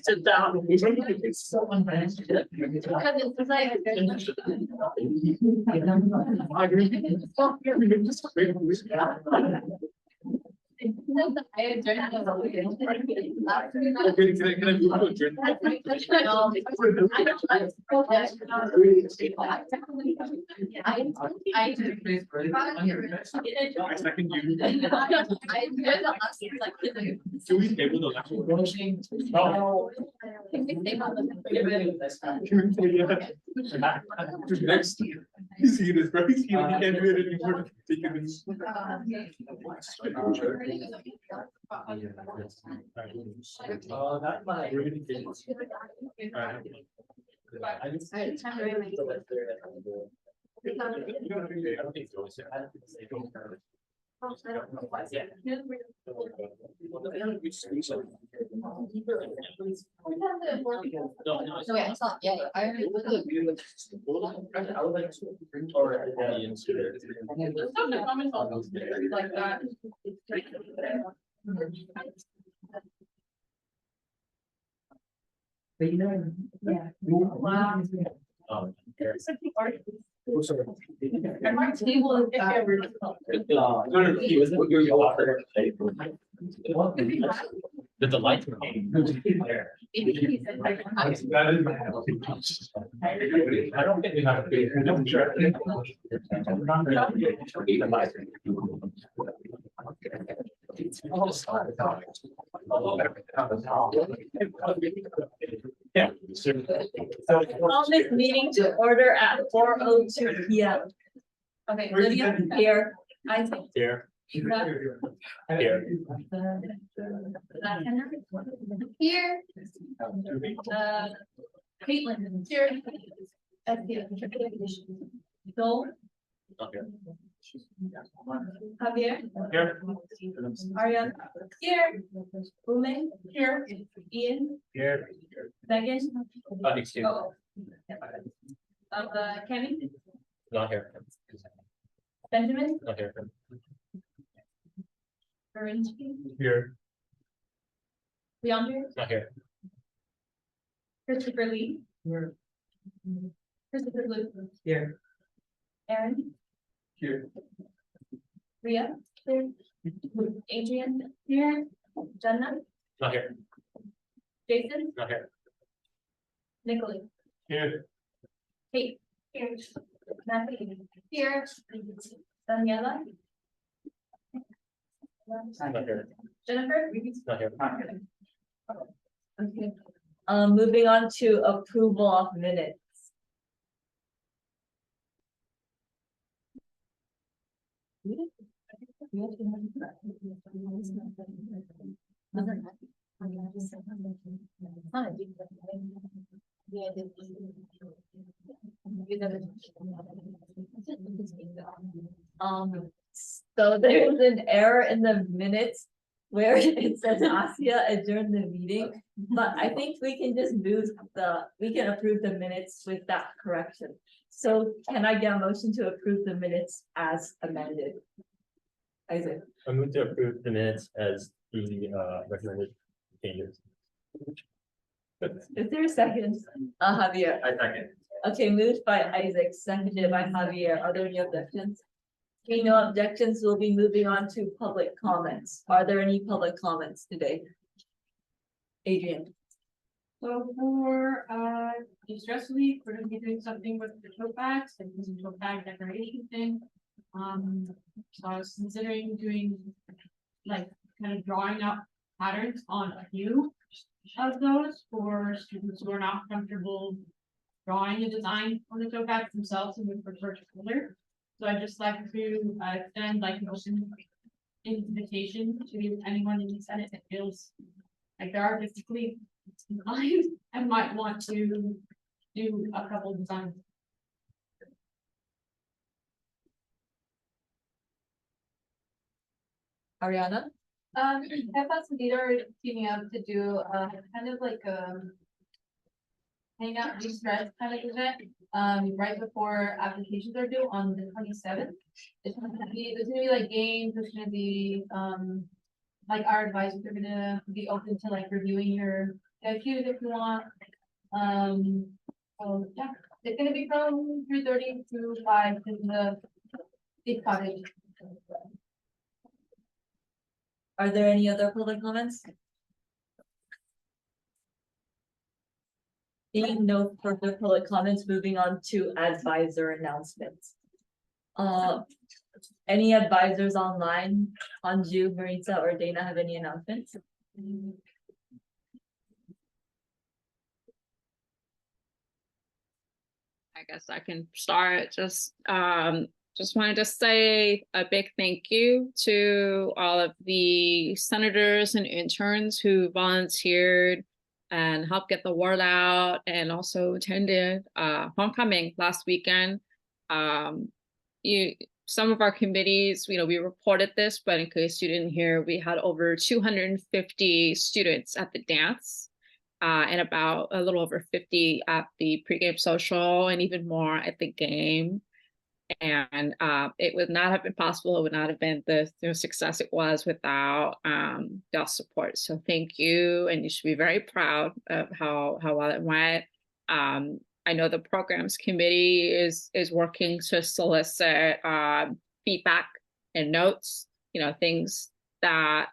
Sit down. Do we table the next? You see this, right? You can't do it anymore. Take it So wait, I saw, yeah, I already looked at I would like to bring or like that. But you know, yeah. Wow. And my table is. The light. I don't think we have yeah. Call this meeting to order at 4:02 p.m. Okay, Lydia here. Isaac Here. here. Here. Here. Caitlin here. Joel. Okay. Javier. Here. Ariane. Here. Ume. Here. Ian. Here. Megan. Excuse me. Oh. Kenny. Not here. Benjamin. Not here. Berensky. Here. Leandre. Not here. Christopher Lee. Here. Christopher Luke. Here. Aaron. Here. Ria. Here. Adrian. Here. Jenna. Not here. Jason. Not here. Nicolai. Here. Kate. Here. Matthew. Here. Daniela. Not here. Jennifer. Not here. Okay. Moving on to approval of minutes. So there was an error in the minutes where it says Asia adjourned the meeting, but I think we can just we can approve the minutes with that correction. So can I get a motion to approve the minutes as amended? Isaac. I move to approve the minutes as the recommended changes. Is there a second? Javier. I second. Okay, moved by Isaac, seconded by Javier. Are there any objections? Okay, no objections. We'll be moving on to public comments. Are there any public comments today? Adrian. So for distress week, we're gonna be doing something with the tote bags and using tote bag decoration thing. So I was considering doing like kind of drawing up patterns on a few of those for students who are not comfortable drawing a design on the tote bags themselves and would prefer to color. So I'd just like to extend like an open invitation to anyone in the Senate that feels like they're artistically inclined and might want to do a couple designs. Ariana? F23 are teaming up to do kind of like hangout de-stress kind of event, right before applications are due on the 27th. There's gonna be like games, there's gonna be, like our advisors are gonna be open to like reviewing your IQs if you want. So yeah, it's gonna be from 3:30 to 5 in the big cottage. Are there any other public comments? Seeing no further public comments, moving on to advisor announcements. Any advisors online, Anju, Marisa, or Dana have any announcements? I guess I can start. Just wanted to say a big thank you to all of the senators and interns who volunteered and helped get the word out, and also attended homecoming last weekend. Some of our committees, we reported this, but in case you didn't hear, we had over 250 students at the dance. And about a little over 50 at the pregame social, and even more at the game. And it would not have been possible. It would not have been the success it was without y'all support. So thank you, and you should be very proud of how well it went. I know the programs committee is working to solicit feedback and notes. Things that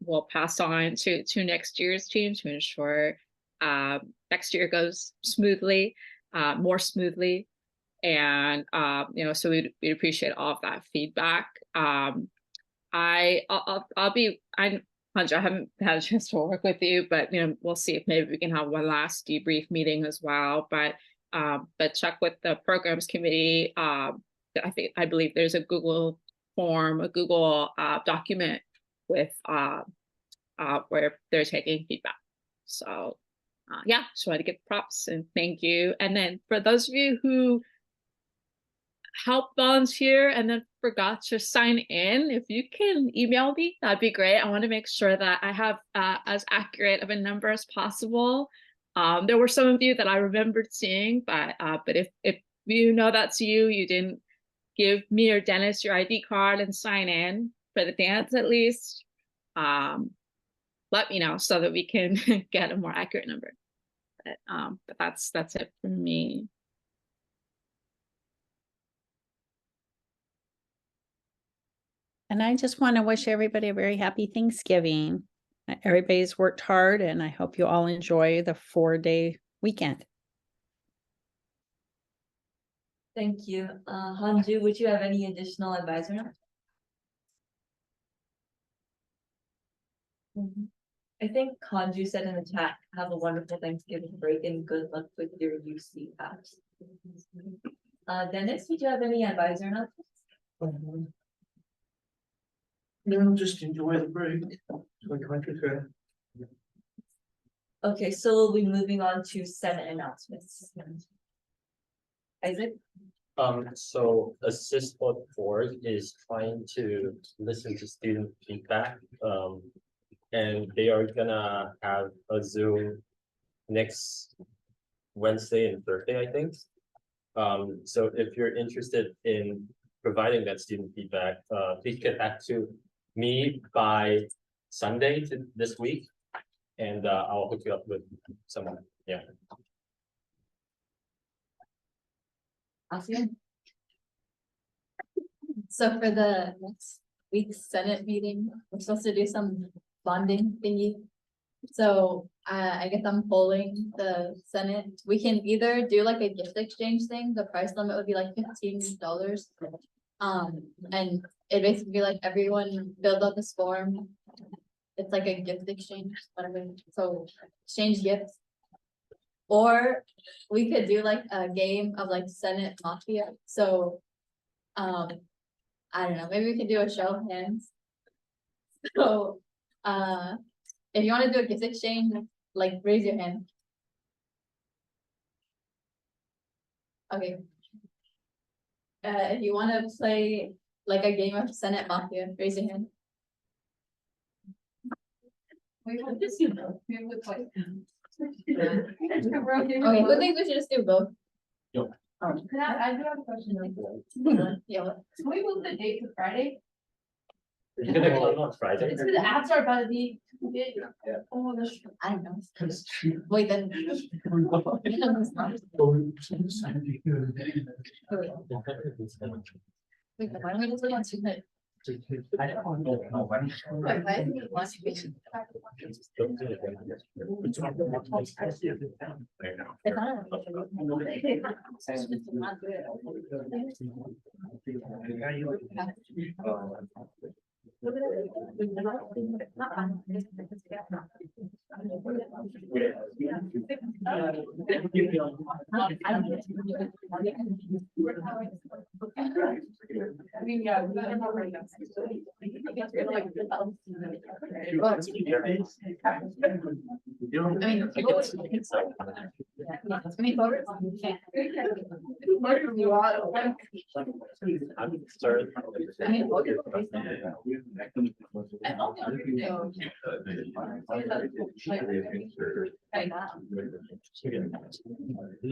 we'll pass on to next year's team to ensure next year goes smoothly, more smoothly. And so we'd appreciate all of that feedback. I haven't had a chance to work with you, but we'll see if maybe we can have one last debrief meeting as well. But check with the programs committee. I believe there's a Google form, a Google document with where they're taking feedback. So yeah, just wanted to give props and thank you. And then for those of you who helped volunteer and then forgot to sign in, if you can email me, that'd be great. I want to make sure that I have as accurate of a number as possible. There were some of you that I remembered seeing, but if you know that's you didn't give me or Dennis your ID card and sign in for the dance at least, let me know so that we can get a more accurate number. But that's it for me. And I just want to wish everybody a very happy Thanksgiving. Everybody's worked hard, and I hope you all enjoy the 4-day weekend. Thank you. Hanju, would you have any additional advisor notes? I think Hanju said in the chat, have a wonderful Thanksgiving break and good luck with your UC apps. Dennis, would you have any advisor notes? No, just enjoy the break. Okay, so we'll be moving on to Senate announcements. Isaac? So Assist Board is trying to listen to student feedback. And they are gonna have a Zoom next Wednesday and Thursday, I think. So if you're interested in providing that student feedback, please get back to me by Sunday this week, and I'll hook you up with someone. Yeah. Awesome. So for the next week's Senate meeting, we're supposed to do some bonding thingy. So I guess I'm polling the Senate. We can either do like a gift exchange thing. The price limit would be like $15. And it basically be like everyone filled out this form. It's like a gift exchange, whatever. So exchange gifts. Or we could do like a game of like Senate Mafia. So I don't know, maybe we could do a show of hands. So if you want to do a gift exchange, like raise your hand. Okay. If you want to play like a game of Senate Mafia, raise your hand. We will just, you know, we would like. Okay, who thinks we should just do both? Yo. Oh, I do have a question. yeah, what? Can we move the date to Friday? You're gonna come on Friday. It's the apps are about to be. Oh, the. I don't know. Wait, then. Wait, then why don't we just do one tonight? Why don't we want to be- If I mean, yeah. I'm sorry.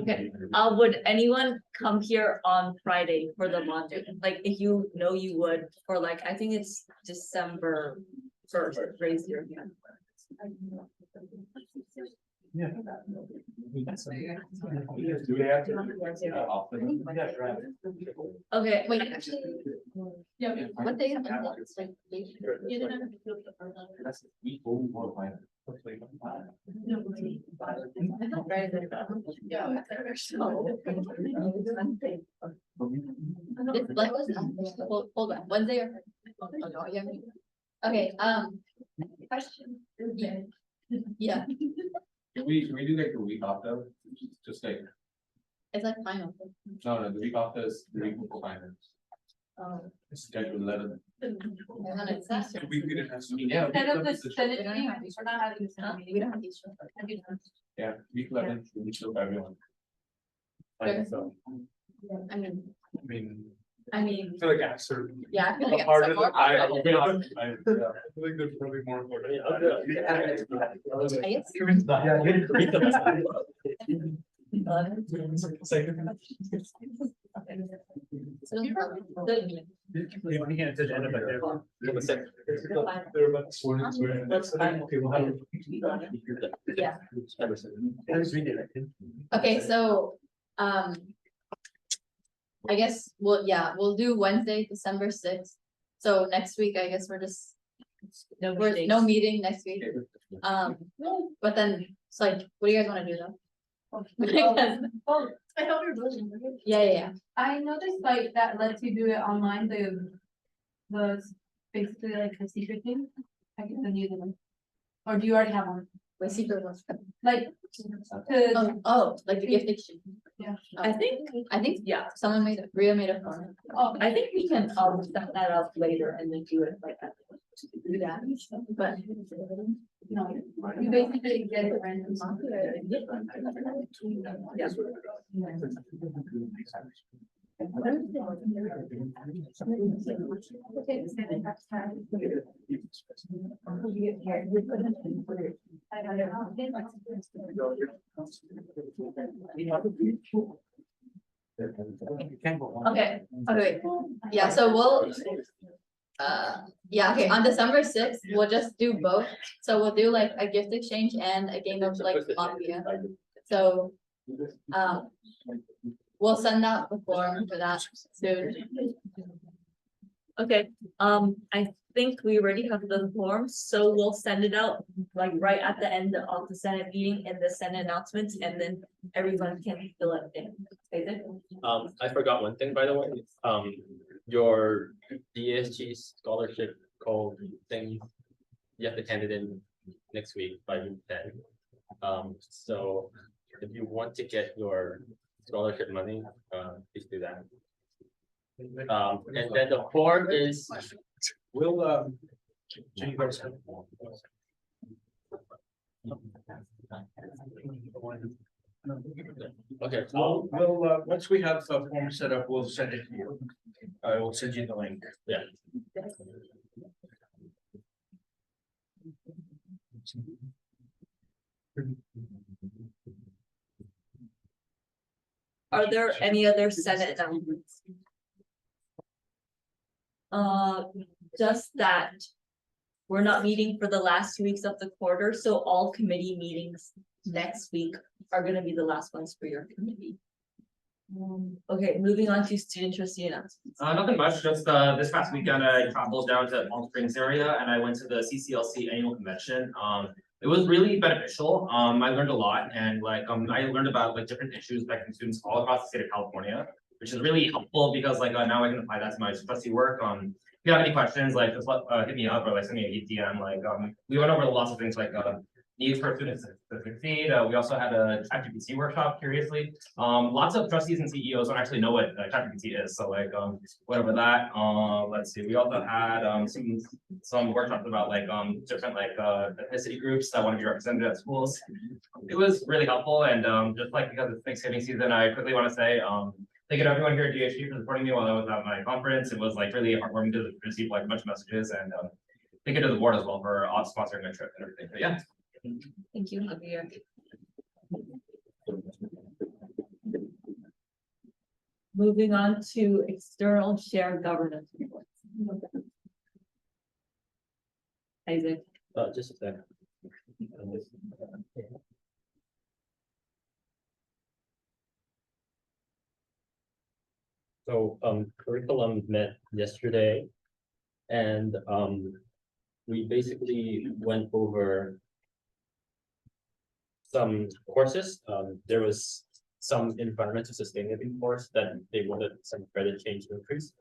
Okay, would anyone come here on Friday for the Monday? Like, if you know you would, or like, I think it's December 1st, raise your hand. Okay, Wait, actually, Yeah. what day is it? Hold on, Wednesday or? Oh, no, yeah. Okay, question. Yeah, We do like the week off though, just like, it's like final. no, the week off is the week before finals. It's scheduled 11. And then it's Saturday. We didn't have to. Yeah. Instead of the We Senate don't meeting, have these. we're not having a Senate We meeting. don't have these. Yeah, week 11, we still have everyone. Fair. So, I mean, I mean, I feel like after. yeah, I feel like. Harder it's than more- I'll be honest, I think they're probably more important. I guess. So, yeah. Okay, so, I guess, we'll do Wednesday, December 6th. So next week, I guess we're just, no no meetings. meeting next week. But then, it's like, what do you guys wanna do though? Oh, I thought we were voting. Yeah. I know this site that lets you do it online, basically like the secret thing. I can send you the link. Or do you already have one? Wait, secret was. Like, to, Like the gift exchange. Yeah. I think, yeah, Someone Ria made a form. I think we can, set that up later and then do it like that. Yeah, but. no, you basically get it random. Yeah. Okay, wait, yeah, so we'll. Yeah, okay, on December 6th, we'll just do both, so we'll do like a gift exchange and a game of like Mafia. So, we'll send out the form for that soon. Okay, I think we already have the forms, so we'll send it out like right at the end of the Senate meeting and the Senate announcements, and then everyone can fill it in. Okay, good? I forgot one thing, by the way, your DASG scholarship code thing, you have to hand it in next week by June 10. So if you want to get your scholarship money, please do that. And then the form is, We'll, okay, we'll, once we have the form set up, we'll send it to you. I will send you the link. Yeah. Are there any other Senate announcements? Just that. We're not meeting for the last 2 weeks of the quarter, so all committee meetings next week are gonna be the last ones for your committee. Okay, moving on to student trustee announcements. Nothing much, just this past weekend I traveled down to Palm Springs area and I went to the CCLC annual convention. It was really beneficial. I learned a lot and I learned about like different issues affecting students all across the state of California, which is really helpful because like now I can apply that to my trustee work. If you have any questions, like just hit me up or like send me a DM. We went over lots of things like needs for students to succeed. We also had a ChatGPT workshop, curiously. Lots of trustees and CEOs don't actually know what ChatGPT is, so like whatever that. Let's see, we also had some workshops about like different like ethnicity groups that want to be represented at schools. It was really helpful, and just like because it's Thanksgiving season, I quickly want to say thank you to everyone here at DASG for supporting me while I was at my conference. It was like really heartwarming to receive like a bunch of messages, and thank you to the board as well for sponsoring my trip and everything. But yeah. Thank you, Javier. Moving on to external shared governance reports. Isaac. Just a second. So curriculum met yesterday, and we basically went over some courses. There was some environmental sustainability course that they wanted some credit change increase.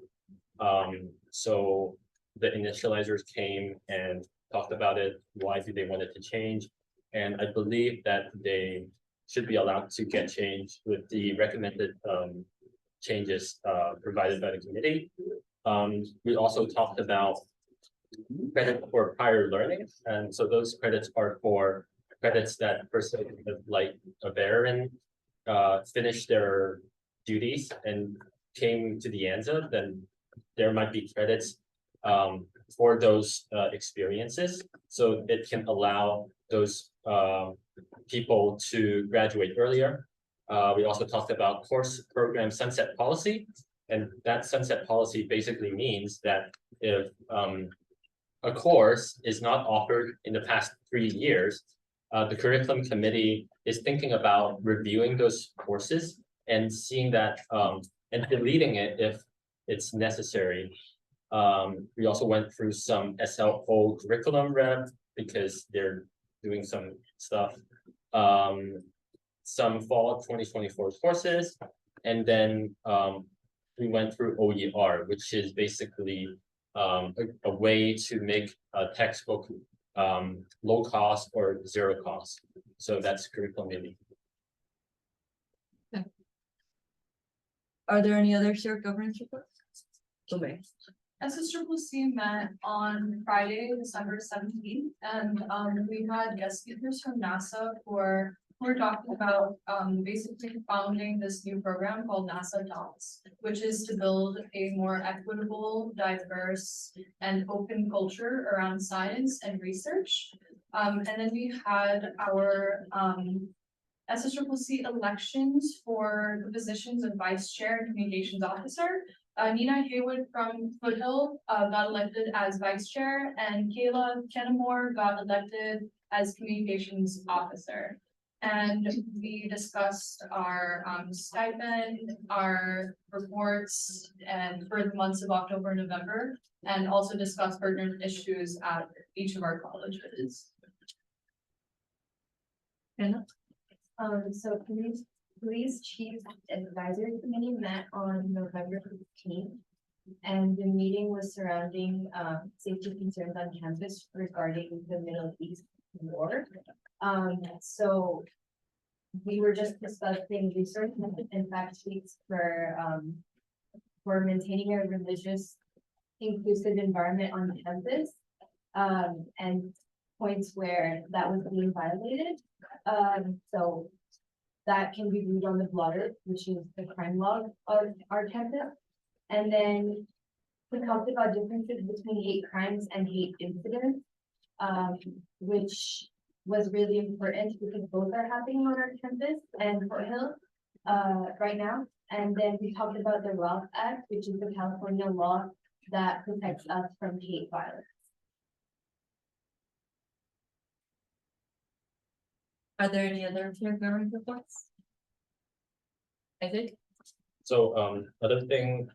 So the initializers came and talked about it. Why do they want it to change? And I believe that they should be allowed to get change with the recommended changes provided by the committee. We also talked about credit for prior learning, and so those credits are for credits that person like a veteran finished their duties and came to the ANZA, then there might be credits for those experiences, so it can allow those people to graduate earlier. We also talked about course program sunset policy, and that sunset policy basically means that if a course is not offered in the past 3 years, the curriculum committee is thinking about reviewing those courses and seeing that and deleting it if it's necessary. We also went through some SLO curriculum rev because they're doing some stuff. Some fall 2024 courses, and then we went through OER, which is basically a way to make a textbook low cost or zero cost. So that's curriculum maybe. Okay. Are there any other shared governance reports? Okay. SSCCC met on Friday, December 17th, and we had guest speakers from NASA who were talking about basically founding this new program called NASA DASG, which is to build a more equitable, diverse, and open culture around science and research. And then we had our SSCCC elections for the positions of vice chair and communications officer. Nina Haywood from Foothill got elected as vice chair, and Kayla Kennemore got elected as communications officer. And we discussed our stipend, our reports, and for the months of October and November, and also discussed pertinent issues at each of our colleges. Anna? So police chief advisory committee met on November 15th. And the meeting was surrounding safety concerns on campus regarding the Middle East war. So we were just discussing research and fact sheets for maintaining a religious inclusive environment on campus, and points where that was being violated. So that can be viewed on the blotter, which is the crime log of our campus. And then we talked about differences between hate crimes and hate incidents, which was really important because both are happening on our campus and Fort Hill right now. And then we talked about the Wealth Act, which is the California law that protects us from hate violence. Are there any other peer government reports? I think. So, other thing,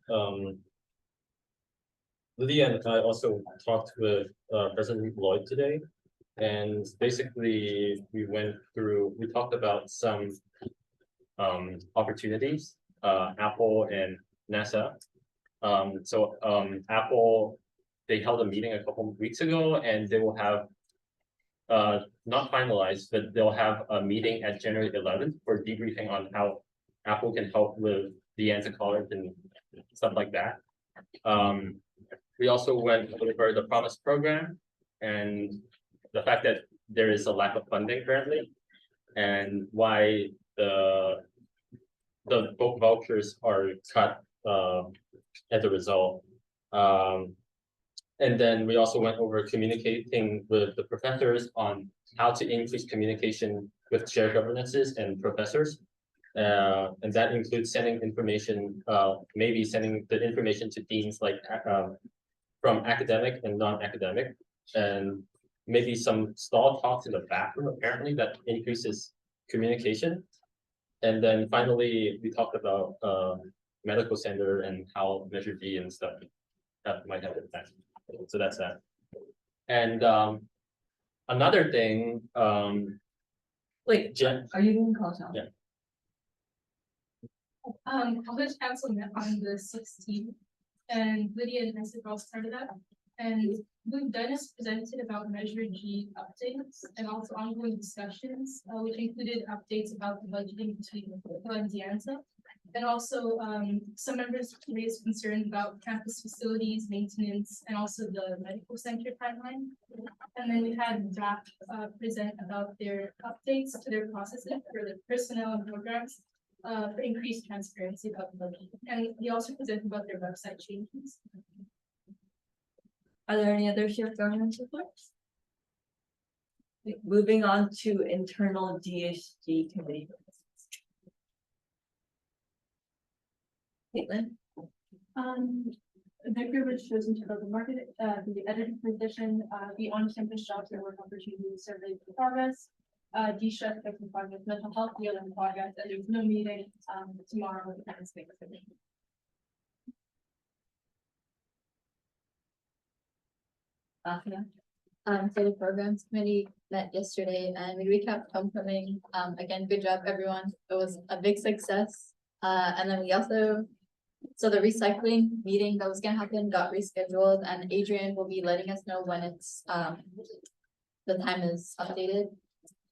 Lydia and I also talked with President Lloyd today. And basically, we talked about some opportunities, Apple and NASA. Apple, they held a meeting a couple of weeks ago, and they will have not finalized, but they'll have a meeting at January 11th for debriefing on how Apple can help with the anti-college and stuff like that. We also went over the Promise program and the fact that there is a lack of funding currently, and why the book vouchers are cut as a result. And then we also went over communicating with the professors on how to increase communication with shared governances and professors. And that includes sending information, maybe sending the information to deans like from academic and non-academic, and maybe some stall talks in the bathroom apparently that increases communication. And then finally, we talked about medical center and how Measure D and stuff that might have impact. So that's that. And another thing, Wait, Jen, are you doing call out? Yeah. College council met on the 16th, and Lydia and Isabel started up. And what Dennis presented about Measure G updates and also ongoing discussions, which included updates about the budgeting between Phil and Deanza. And also, some members raised concern about campus facilities, maintenance, and also the medical center timeline. And then we had DAP present about their updates to their processes for the personnel and programs for increased transparency about the budget. And we also presented about their website changes. Are there any other shared governance reports? Moving on to internal DASG committee. Caitlin? Victor was chosen to fill the market, the editor position, the on-campus jobs and work opportunities survey in progress. D-Chef in progress, mental health wheel in progress, and there's no meeting tomorrow with the parents' meeting. So the programs committee met yesterday and we recapped homecoming. Again, good job, everyone. It was a big success. And then we also, so the recycling meeting that was gonna happen got rescheduled, and Adrian will be letting us know when it's, the time is updated.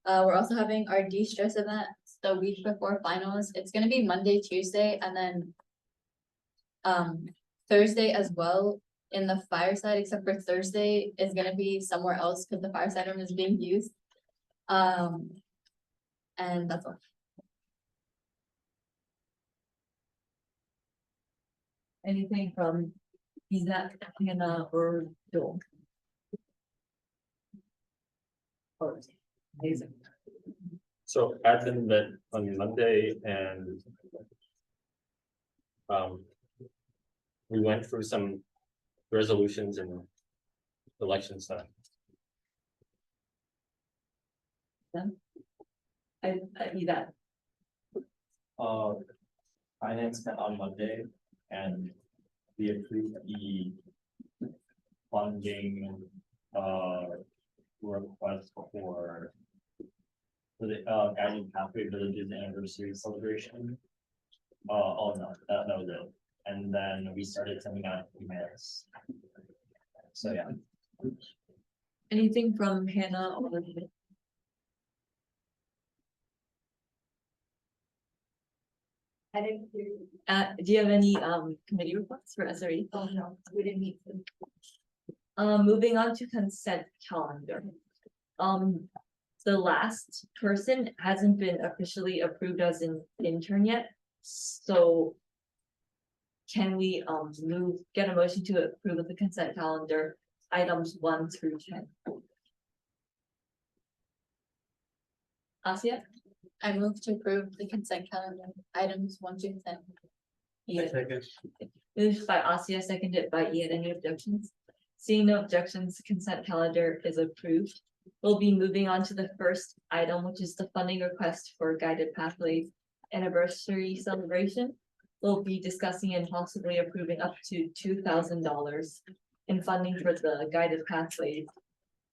We're also having our de-stress event the week before finals. It's gonna be Monday, Tuesday, and then Thursday as well in the fireside, except for Thursday is gonna be somewhere else because the fireside room is being used. And that's all. Anything from Isaac, Hannah, or Joel? Or amazing. so admin met on Monday, and we went through some resolutions and election stuff. I need that. Finance met on Monday, and we approved the funding request for the Guiding Pathway Villages anniversary celebration. Oh no, that was it. And then we started sending out emails. So yeah. Anything from Hannah or I didn't hear you. do you have any committee reports for SRE? Oh, no, we didn't meet them. Moving on to consent calendar. The last person hasn't been officially approved as an intern yet, so. Can we get a motion to approve the consent calendar items 1 through 10? Asia? I move to approve the consent calendar, items 1 through 10. Ian, Second. moved by Asia, seconded by Ian. Any objections? Seeing no objections, the consent calendar is approved. We'll be moving on to the first item, which is the funding request for Guided Pathways anniversary celebration. We'll be discussing and possibly approving up to $2,000 in funding for the Guided Pathways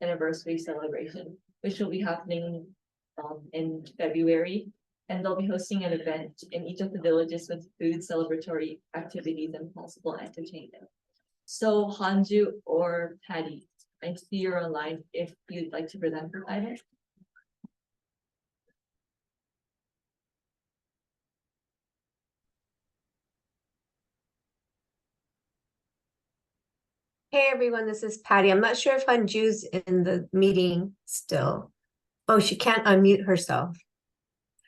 anniversary celebration, which will be happening in February. And they'll be hosting an event in each of the villages with food, celebratory activities, and possible entertainment. So Hanju or Patty, I see you're online if you'd like to present the item. Hey everyone, this is Patty. I'm not sure if Hanju's in the meeting still. Oh, she can't unmute herself.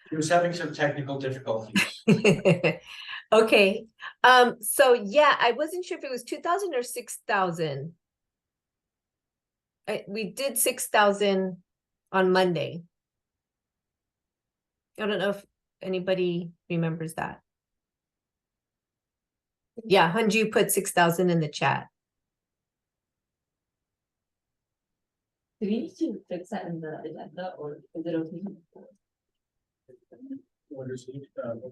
He was having some technical difficulties. Okay, so yeah, I wasn't sure if it was 2,000 or 6,000. We did 6,000 on Monday. I don't know if anybody remembers that. Yeah, Hanju put 6,000 in the chat. Do we need to fix that in the agenda or is it okay? What is it? Okay.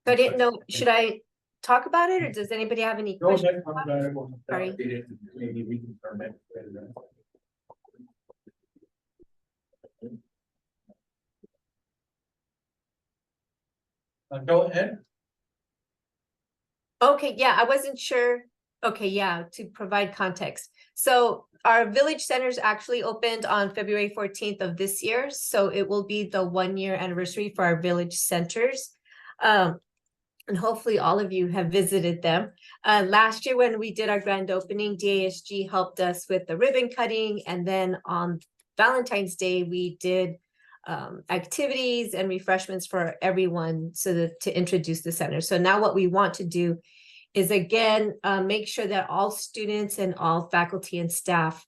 So I didn't know, should I talk about it or does anybody have any Go questions? ahead. Sorry. Maybe we can permit. Go ahead. Okay, yeah, I wasn't sure. Okay, yeah, to provide context. So our village centers actually opened on February 14th of this year. So it will be the 1-year anniversary for our village centers. And hopefully all of you have visited them. Last year when we did our grand opening, DASG helped us with the ribbon cutting. And then on Valentine's Day, we did activities and refreshments for everyone so that to introduce the center. So now what we want to do is again, make sure that all students and all faculty and staff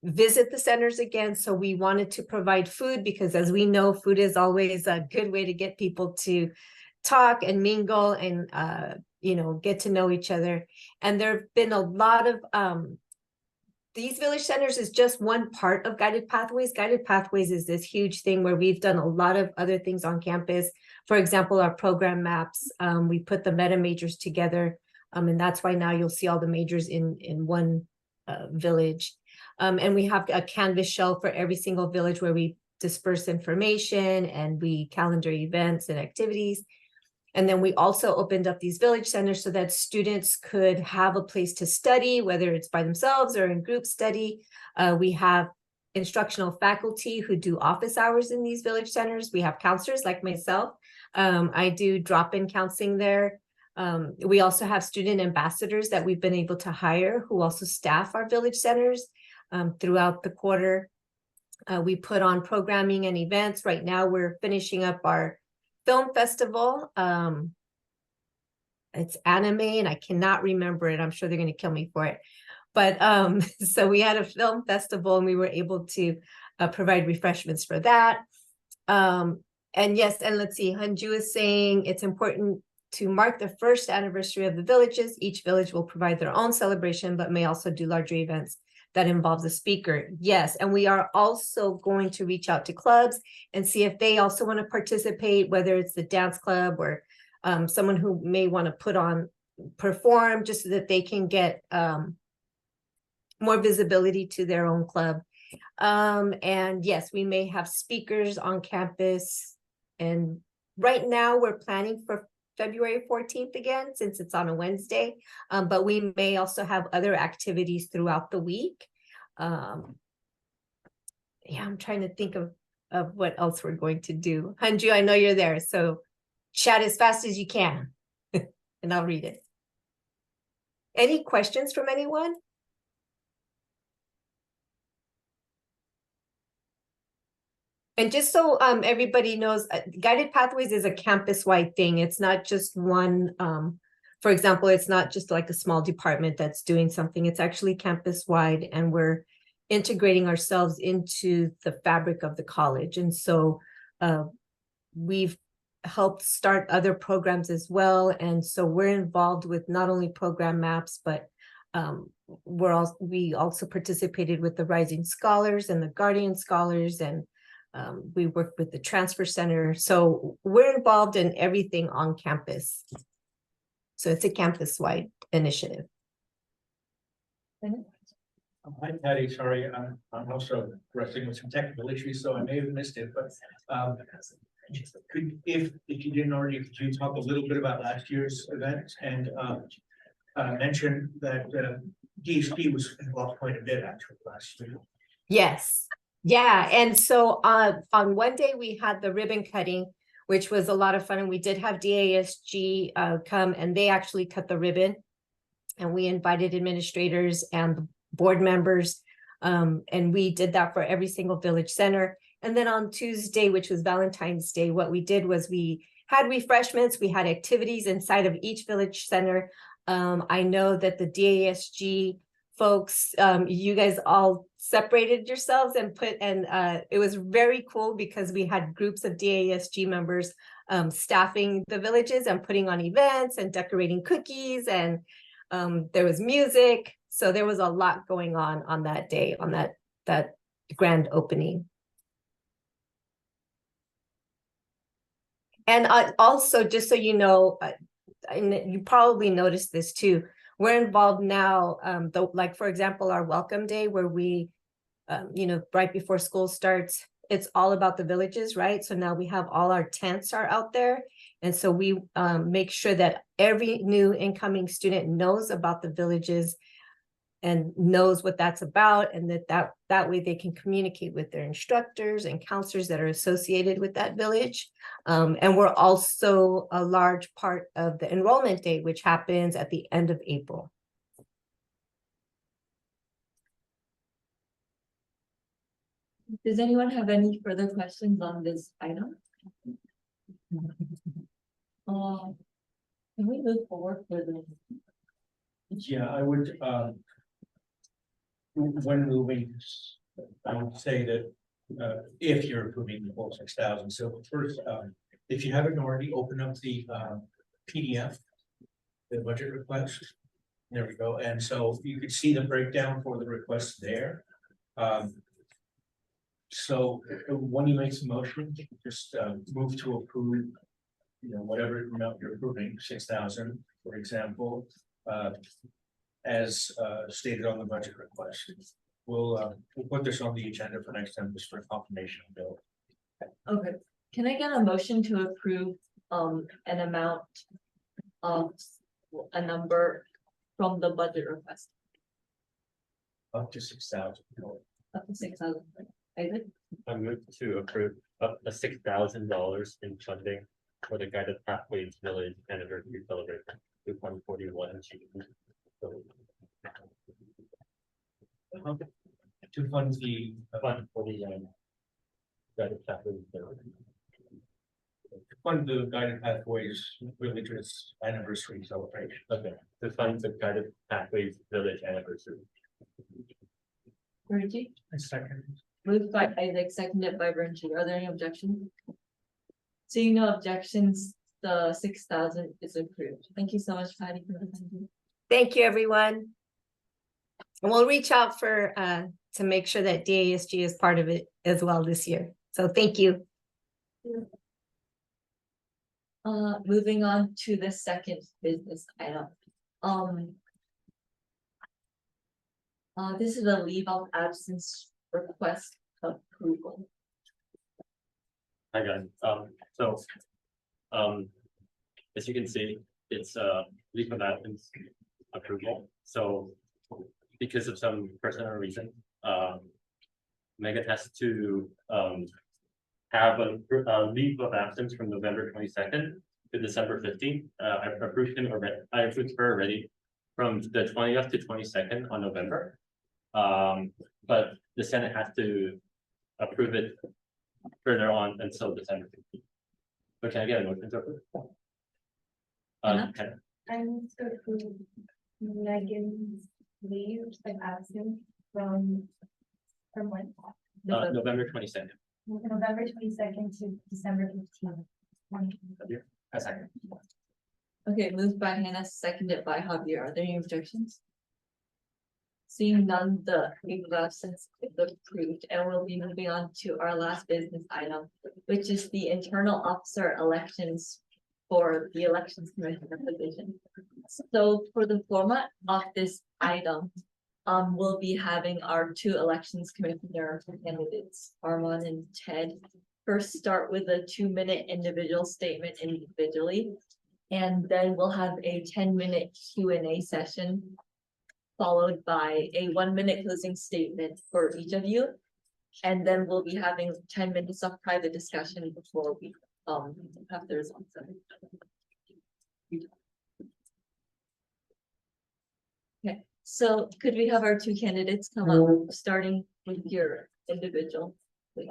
visit the centers again. So we wanted to provide food because as we know, food is always a good way to get people to talk and mingle and, get to know each other. And there have been a lot of, these village centers is just one part of Guided Pathways. Guided Pathways is this huge thing where we've done a lot of other things on campus. For example, our program maps, we put the meta majors together. And that's why now you'll see all the majors in one village. And we have a Canvas shell for every single village where we disperse information and we calendar events and activities. And then we also opened up these village centers so that students could have a place to study, whether it's by themselves or in group study. We have instructional faculty who do office hours in these village centers. We have counselors like myself. I do drop-in counseling there. We also have student ambassadors that we've been able to hire who also staff our village centers throughout the quarter. We put on programming and events. Right now, we're finishing up our film festival. It's anime and I cannot remember it. I'm sure they're going to kill me for it. But so we had a film festival and we were able to provide refreshments for that. And yes, and let's see, Hanju is saying it's important to mark the first anniversary of the villages. Each village will provide their own celebration, but may also do larger events that involves a speaker. Yes, and we are also going to reach out to clubs and see if they also want to participate, whether it's the dance club or someone who may want to perform just so that they can get more visibility to their own club. And yes, we may have speakers on campus. And right now we're planning for February 14th again, since it's on a Wednesday, but we may also have other activities throughout the week. Yeah, I'm trying to think of what else we're going to do. Hanju, I know you're there, so chat as fast as you can, and I'll read it. Any questions from anyone? And just so everybody knows, Guided Pathways is a campus-wide thing. It's not just one, for example, it's not just like a small department that's doing something. It's actually campus-wide, and we're integrating ourselves into the fabric of the college. And so we've helped start other programs as well. And so we're involved with not only program maps, but we also participated with the Rising Scholars and the Guardian Scholars, and we worked with the Transfer Center. So we're involved in everything on campus. So it's a campus-wide initiative. Hi, Patty, sorry, I'm also wrestling with some technical issues, so I may have missed it, but if you didn't already, could you talk a little bit about last year's event and mention that DHP was involved quite a bit actually last year. Yes, yeah, and so on one day we had the ribbon cutting, which was a lot of fun, and we did have DASG come, and they actually cut the ribbon, and we invited administrators and board members, and we did that for every single village center. And then on Tuesday, which was Valentine's Day, what we did was we had refreshments, we had activities inside of each village center. I know that the DASG folks, you guys all separated yourselves and it was very cool because we had groups of DASG members staffing the villages and putting on events and decorating cookies, and there was music. So there was a lot going on that day, on that grand opening. And also, just so you know, and you probably noticed this too, we're involved now, like, for example, our welcome day where we, right before school starts, it's all about the villages, right? So now we have all our tents are out there. And so we make sure that every new incoming student knows about the villages and knows what that's about, and that way they can communicate with their instructors and counselors that are associated with that village. And we're also a large part of the enrollment day, which happens at the end of April. Does anyone have any further questions on this item? Can we move forward for this? Yeah, I would, when moving, I would say that if you're approving the whole 6,000, so first, if you haven't already, open up the PDF, the budget request. There we go. And so you could see the breakdown for the requests there. So when you make some motion, just move to approve, whatever amount you're approving, 6,000, for example, as stated on the budget request. We'll put this on the agenda for next time, just for confirmation bill. Okay, can I get a motion to approve an amount of a number from the budget request? Up to 6,000. Up to 6,000. Isaac? I move to approve up to $6,000 in funding for the Guided Pathways Village Anniversary Celebration with 141 achievement. To fund the Fund for the Guided Pathways Village. fund the Guided Pathways Villages Anniversary Celebration. Okay, to fund the Guided Pathways Village Anniversary. Reggie? A second. Moved by Isaac, seconded by Renji. Are there any objections? Seeing no objections, the 6,000 is approved. Thank you so much, Patty, for the. Thank you, everyone. And we'll reach out for to make sure that DASG is part of it as well this year. So thank you. Moving on to the second business item. This is a leave of absence request approval. Hi guys, as you can see, it's leave of absence approval. So because of some personal reason, Megan has to have a leave of absence from November 22nd to December 15th. I've approved him already. I approved her already from the 20th to 22nd on November. But the Senate has to approve it further on until December 15th. But can I get a motion to approve? Hannah? Hannah. I'm so approve Megan's leave of absence from when? November 22nd. November 22nd to December 15th. A second. Okay, moved by Hannah, seconded by Javier. Are there any objections? Seeing none, the leave of absence is approved, and we'll be moving on to our last business item, which is the internal officer elections for the elections commissioner position. So for the format of this item, we'll be having our two elections commissioner candidates, Armand and Ted. First, start with a 2-minute individual statement individually. And then we'll have a 10-minute Q&A session, followed by a 1-minute closing statement for each of you. And then we'll be having 10 minutes of private discussion before we have the results. Okay, so could we have our two candidates come up, starting with your individual? please?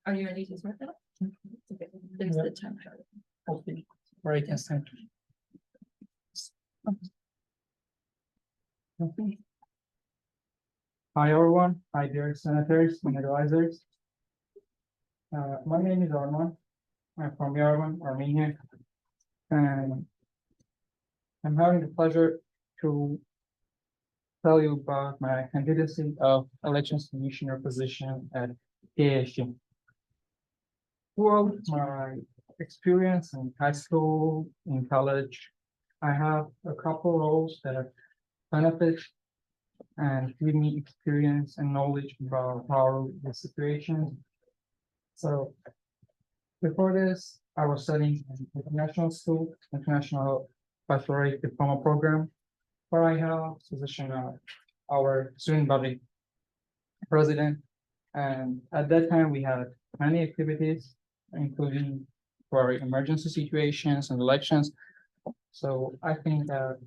Are you ready to start that? Okay, there's the time. Okay, where I can start. Okay. Hi, everyone. Hi, dear senators and advisors. My name is Arman. I'm from Yerevan, Armenia. And I'm having the pleasure to tell you about my candidacy of elections commissioner position at DASG. Throughout my experience in high school, in college, I have a couple roles that benefit and give me experience and knowledge about how the situation. So before this, I was studying in international school, international baccalaureate diploma program, where I held position of our student body president. And at that time, we had many activities, including for emergency situations and elections. So I think that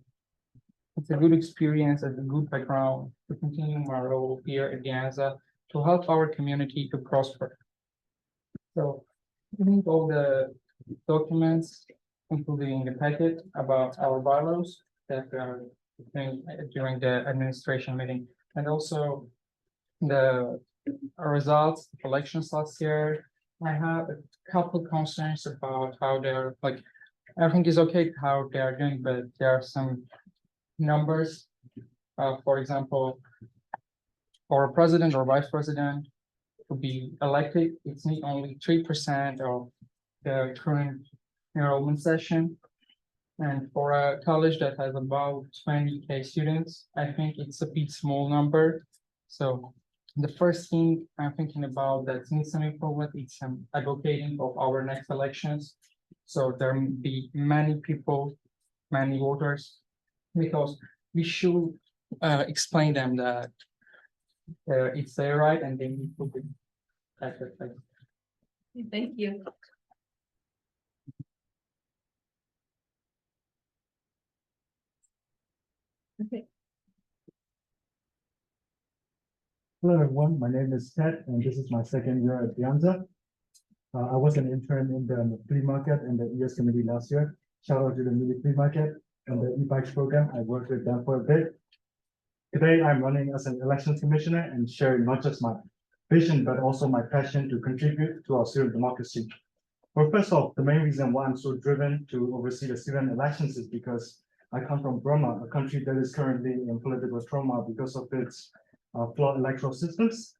it's a good experience and a good background to continue my role here at DASG to help our community to prosper. So I think all the documents, including the packet about our bylaws that are during the administration meeting, and also the results, elections last year. I have a couple concerns about how they're like, everything is okay how they are doing, but there are some numbers. For example, for a president or vice president to be elected, it's need only 3% of the current enrollment session. And for a college that has about 20K students, I think it's a bit small number. So the first thing I'm thinking about that needs some improvement is advocating of our next elections. So there will be many people, many voters, because we should explain them that it's their right and they need to be acted. Thank you. Okay. Hello, everyone. My name is Ted, and this is my second year at DASG. I was an intern in the flea market and the ES committee last year. Shout out to the mini flea market and the e-bikes program. I worked with them for a bit. Today, I'm running as an elections commissioner and sharing not just my vision, but also my passion to contribute to our student democracy. Well, first off, the main reason why I'm so driven to oversee the student elections is because I come from Burma, a country that is currently in political trauma because of its flawed electoral systems.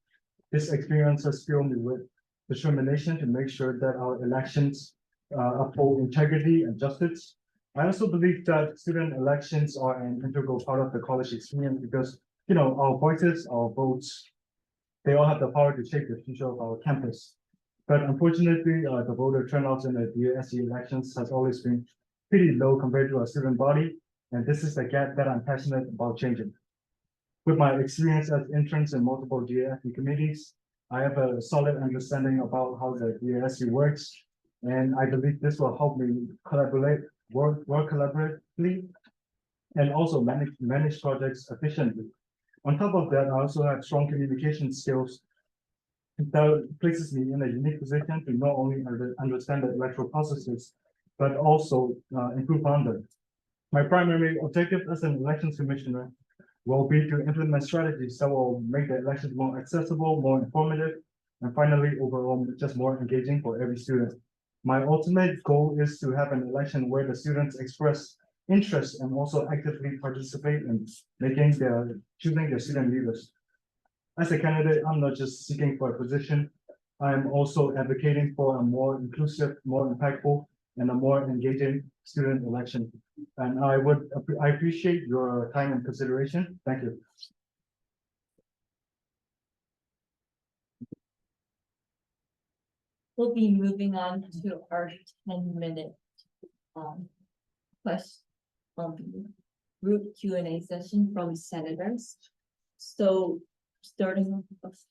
This experience has filled me with determination to make sure that our elections uphold integrity and justice. I also believe that student elections are an integral part of the college experience because, you know, our voices, our votes, they all have the power to shape the future of our campus. But unfortunately, the voter turnout in the DASG elections has always been pretty low compared to our student body. And this is the gap that I'm passionate about changing. With my experience as interns in multiple DASG committees, I have a solid understanding about how the DASG works And I believe this will help me work collaboratively, and also manage projects efficiently. On top of that, I also have strong communication skills that places me in a unique position to not only understand the electoral processes, but also improve on them. My primary objective as an elections commissioner will be to implement strategies that will make the elections more accessible, more informative, and finally, overall, just more engaging for every student. My ultimate goal is to have an election where the students express interest and also actively participate in choosing their student leaders. As a candidate, I'm not just seeking for a position, I'm also advocating for a more inclusive, more impactful, and a more engaging student election. And I appreciate your time and consideration. Thank you. We'll be moving on to our 10-minute question group Q&A session from senators. So starting with,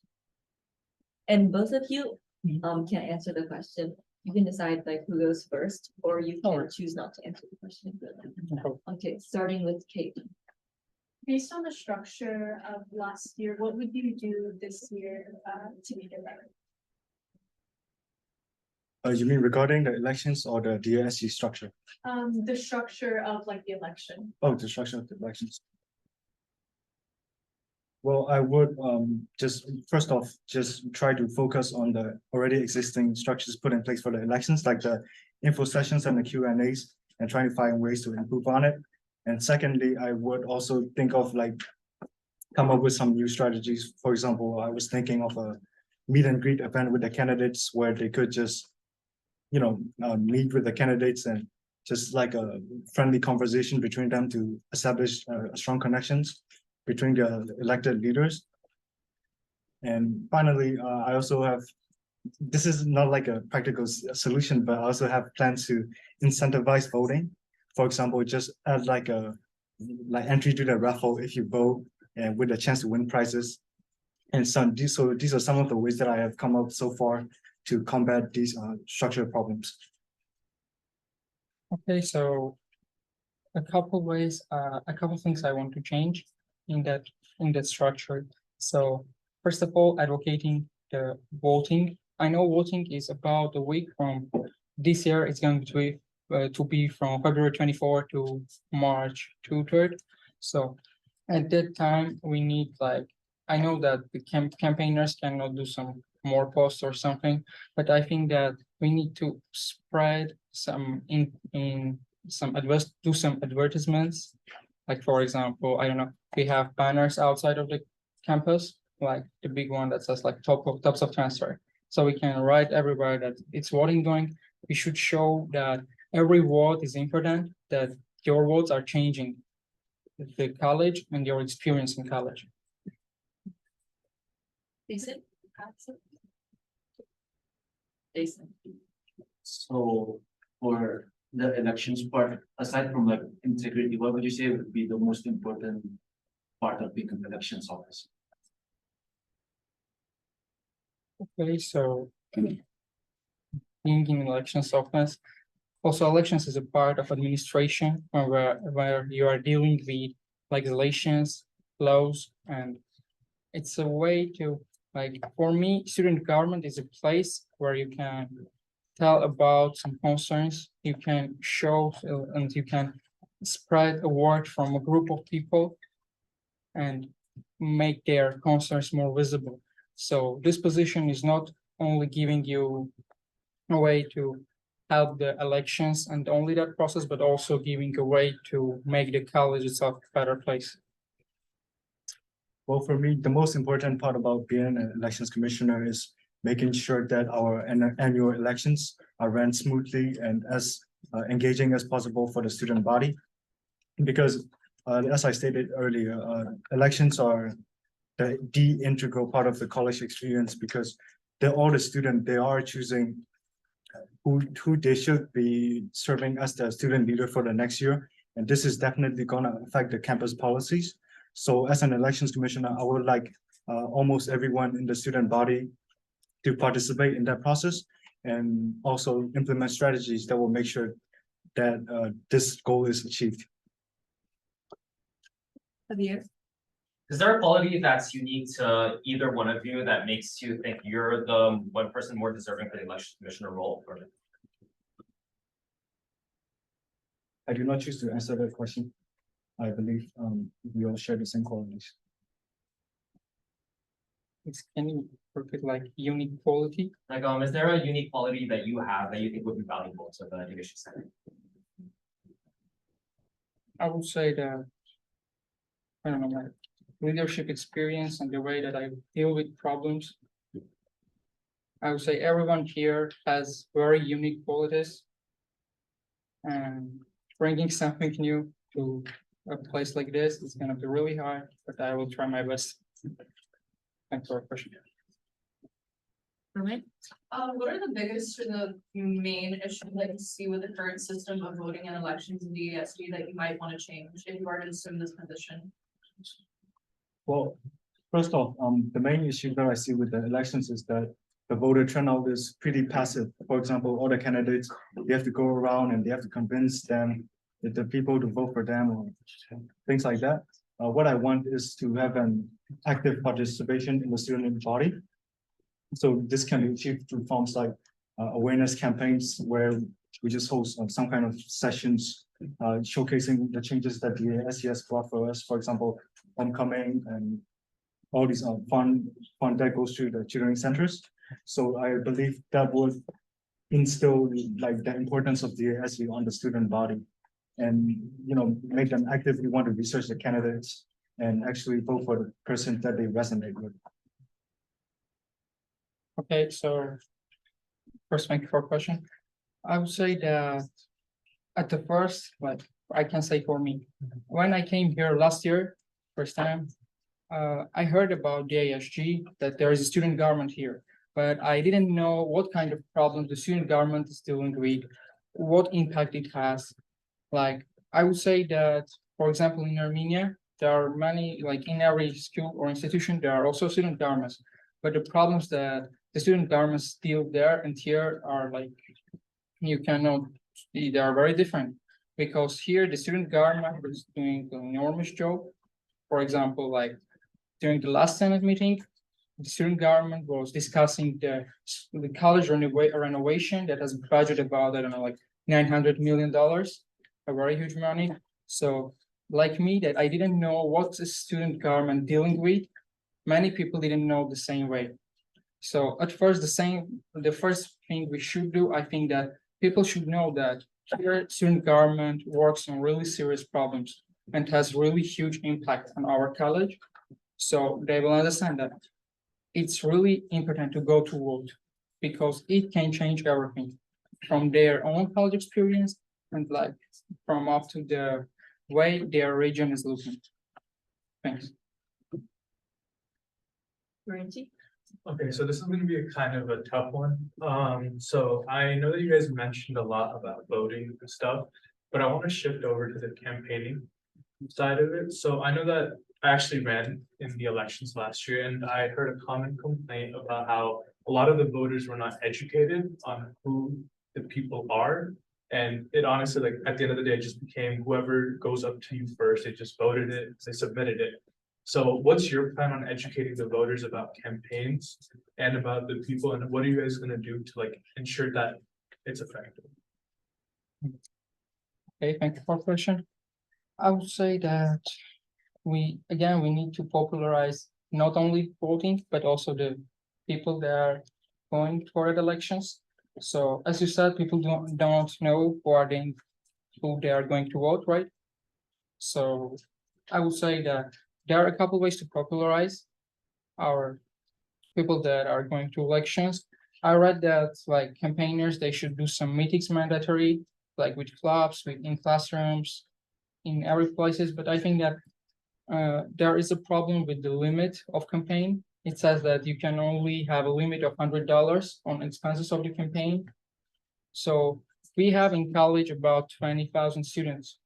and both of you can answer the question. You can decide like who goes first, or you can choose not to answer the question. Okay, starting with Kate. Based on the structure of last year, what would you do this year to make it better? You mean regarding the elections or the DASG structure? The structure of like the election. Oh, the structure of the elections. Well, I would just first off just try to focus on the already existing structures put in place for the elections, like the info sessions and the Q&As, and trying to find ways to improve on it. And secondly, I would also think of like come up with some new strategies. For example, I was thinking of a meet and greet event with the candidates where they could just meet with the candidates and just like a friendly conversation between them to establish strong connections between the elected leaders. And finally, I also have, this is not like a practical solution, but I also have plans to incentivize voting. For example, just add like entry to the raffle if you vote and with a chance to win prizes. And these are some of the ways that I have come up so far to combat these structural problems. Okay, so a couple ways, a couple things I want to change in that structure. So first of all, advocating the voting. I know voting is about a week from this year. It's going to be from February 24 to March 2/3. So at that time, we need like, I know that the campaigners cannot do some more posts or something, but I think that we need to spread some do some advertisements. Like for example, I don't know, we have banners outside of the campus, like the big one that says like tops of transfer. So we can write everywhere that it's voting going. We should show that every vote is important, that your votes are changing the college and your experience in college. Jason? Jason. So for the elections part, aside from like integrity, what would you say would be the most important part of being an elections officer? Okay, so being in elections office, also elections is a part of administration where you are dealing with legislations, laws, and it's a way to, like, for me, student government is a place where you can tell about some concerns, you can show and you can spread a word from a group of people and make their concerns more visible. So this position is not only giving you a way to help the elections and only that process, but also giving a way to make the college itself a better place. Well, for me, the most important part about being an elections commissioner is making sure that our annual elections are ran smoothly and as engaging as possible for the student body. Because as I stated earlier, elections are the integral part of the college experience because all the students, they are choosing who they should be serving as the student leader for the next year. And this is definitely gonna affect the campus policies. So as an elections commissioner, I would like almost everyone in the student body to participate in that process and also implement strategies that will make sure that this goal is achieved. Is there a quality that's unique to either one of you that makes you think you're the one person more deserving for the election commissioner role? Or I do not choose to answer that question. I believe we all share the same qualities. Can you repeat like unique quality? like, is there a unique quality that you have that you think would be valuable to the education center? I would say that, I don't know, my leadership experience and the way that I deal with problems. I would say everyone here has very unique qualities. And bringing something new to a place like this is gonna be really hard, but I will try my best. Thanks for the question. What are the biggest or the main issues that you see with the current system of voting in elections in DASG that you might want to change if you are to assume this position? Well, first off, the main issue that I see with the elections is that the voter turnout is pretty passive. For example, all the candidates, they have to go around and they have to convince them that the people to vote for them or things like that. What I want is to have an active participation in the student body. So this can be achieved through forms like awareness campaigns where we just host some kind of sessions showcasing the changes that the SES brought for us. For example, homecoming and all these fun that goes to the tutoring centers. So I believe that would instill like the importance of the DASG on the student body, and make them actively want to research the candidates and actually vote for the person that they resonate with. Okay, so first, thank you for the question. I would say that at the first, like I can say for me, when I came here last year, first time, I heard about DASG, that there is a student government here, but I didn't know what kind of problems the student government is dealing with, what impact it has. Like, I would say that, for example, in Armenia, there are many, like in every school or institution, there are also student governments, but the problems that the student governments deal there and here are like, you cannot see, they are very different. Because here, the student government is doing an enormous job. For example, like during the last Senate meeting, the student government was discussing the college renovation that has a budget about, I don't know, like $900 million, a very huge money. So like me, that I didn't know what the student government dealing with, many people didn't know the same way. So at first, the first thing we should do, I think that people should know that here student government works on really serious problems and has really huge impact on our college. So they will understand that it's really important to go to vote because it can change everything from their own college experience and like from up to the way their region is looking. Thanks. Okay, so this is gonna be a kind of a tough one. So I know that you guys mentioned a lot about voting and stuff, but I want to shift over to the campaigning side of it. So I know that I actually ran in the elections last year, and I heard a common complaint about how a lot of the voters were not educated on who the people are. And it honestly, like at the end of the day, it just became whoever goes up to you first, they just voted it, they submitted it. So what's your plan on educating the voters about campaigns and about the people, and what are you guys gonna do to like ensure that it's effective? Okay, thank you for the question. I would say that we need to popularize not only voting, but also the people that are going for the elections. So as you said, people don't know who they are going to vote, right? So I would say that there are a couple ways to popularize our people that are going to elections. I read that like campaigners, they should do some meetings mandatory, like with clubs, in classrooms, in every places. But I think that there is a problem with the limit of campaign. It says that you can only have a limit of $100 on expenses of the campaign. So we have in college about 20,000 students.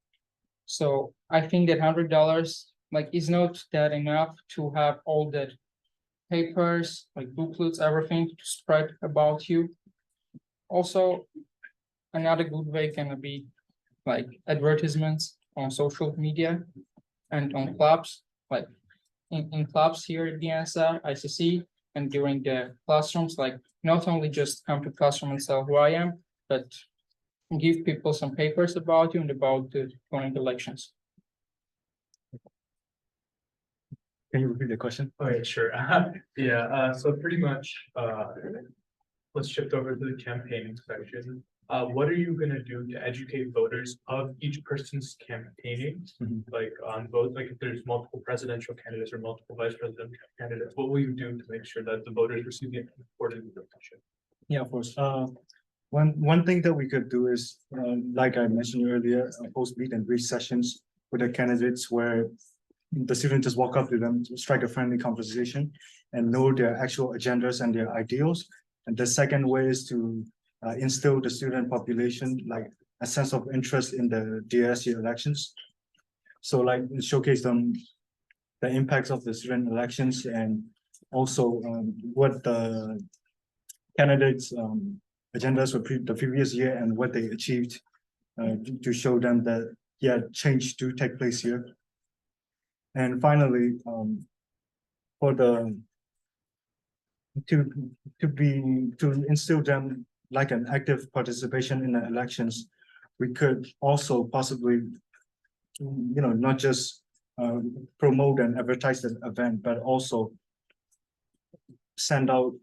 So I think that $100 like is not that enough to have all the papers, like booklets, everything to spread about you. Also, another good way can be like advertisements on social media and on clubs, like in clubs here at DASG, ICC, and during the classrooms, like not only just come to classroom and tell who I am, but give people some papers about you and about the current elections. Can you repeat the question? Okay, sure. Yeah, so pretty much, let's shift over to the campaigning section. What are you gonna do to educate voters of each person's campaigning? Mhm. Like on both, like if there's multiple presidential candidates or multiple vice presidential candidates, what will you do to make sure that the voters receive the important information? Yeah, of course. One thing that we could do is, like I mentioned earlier, post meet and greet sessions with the candidates where the students just walk up to them, strike a friendly conversation and know their actual agendas and their ideals. And the second way is to instill the student population like a sense of interest in the DASG elections. So like showcase them the impacts of the student elections and also what the candidates agendas for the previous year and what they achieved to show them that yeah, change do take place here. And finally, for the to instill them like an active participation in the elections, we could also possibly, not just promote and advertise the event, but also send out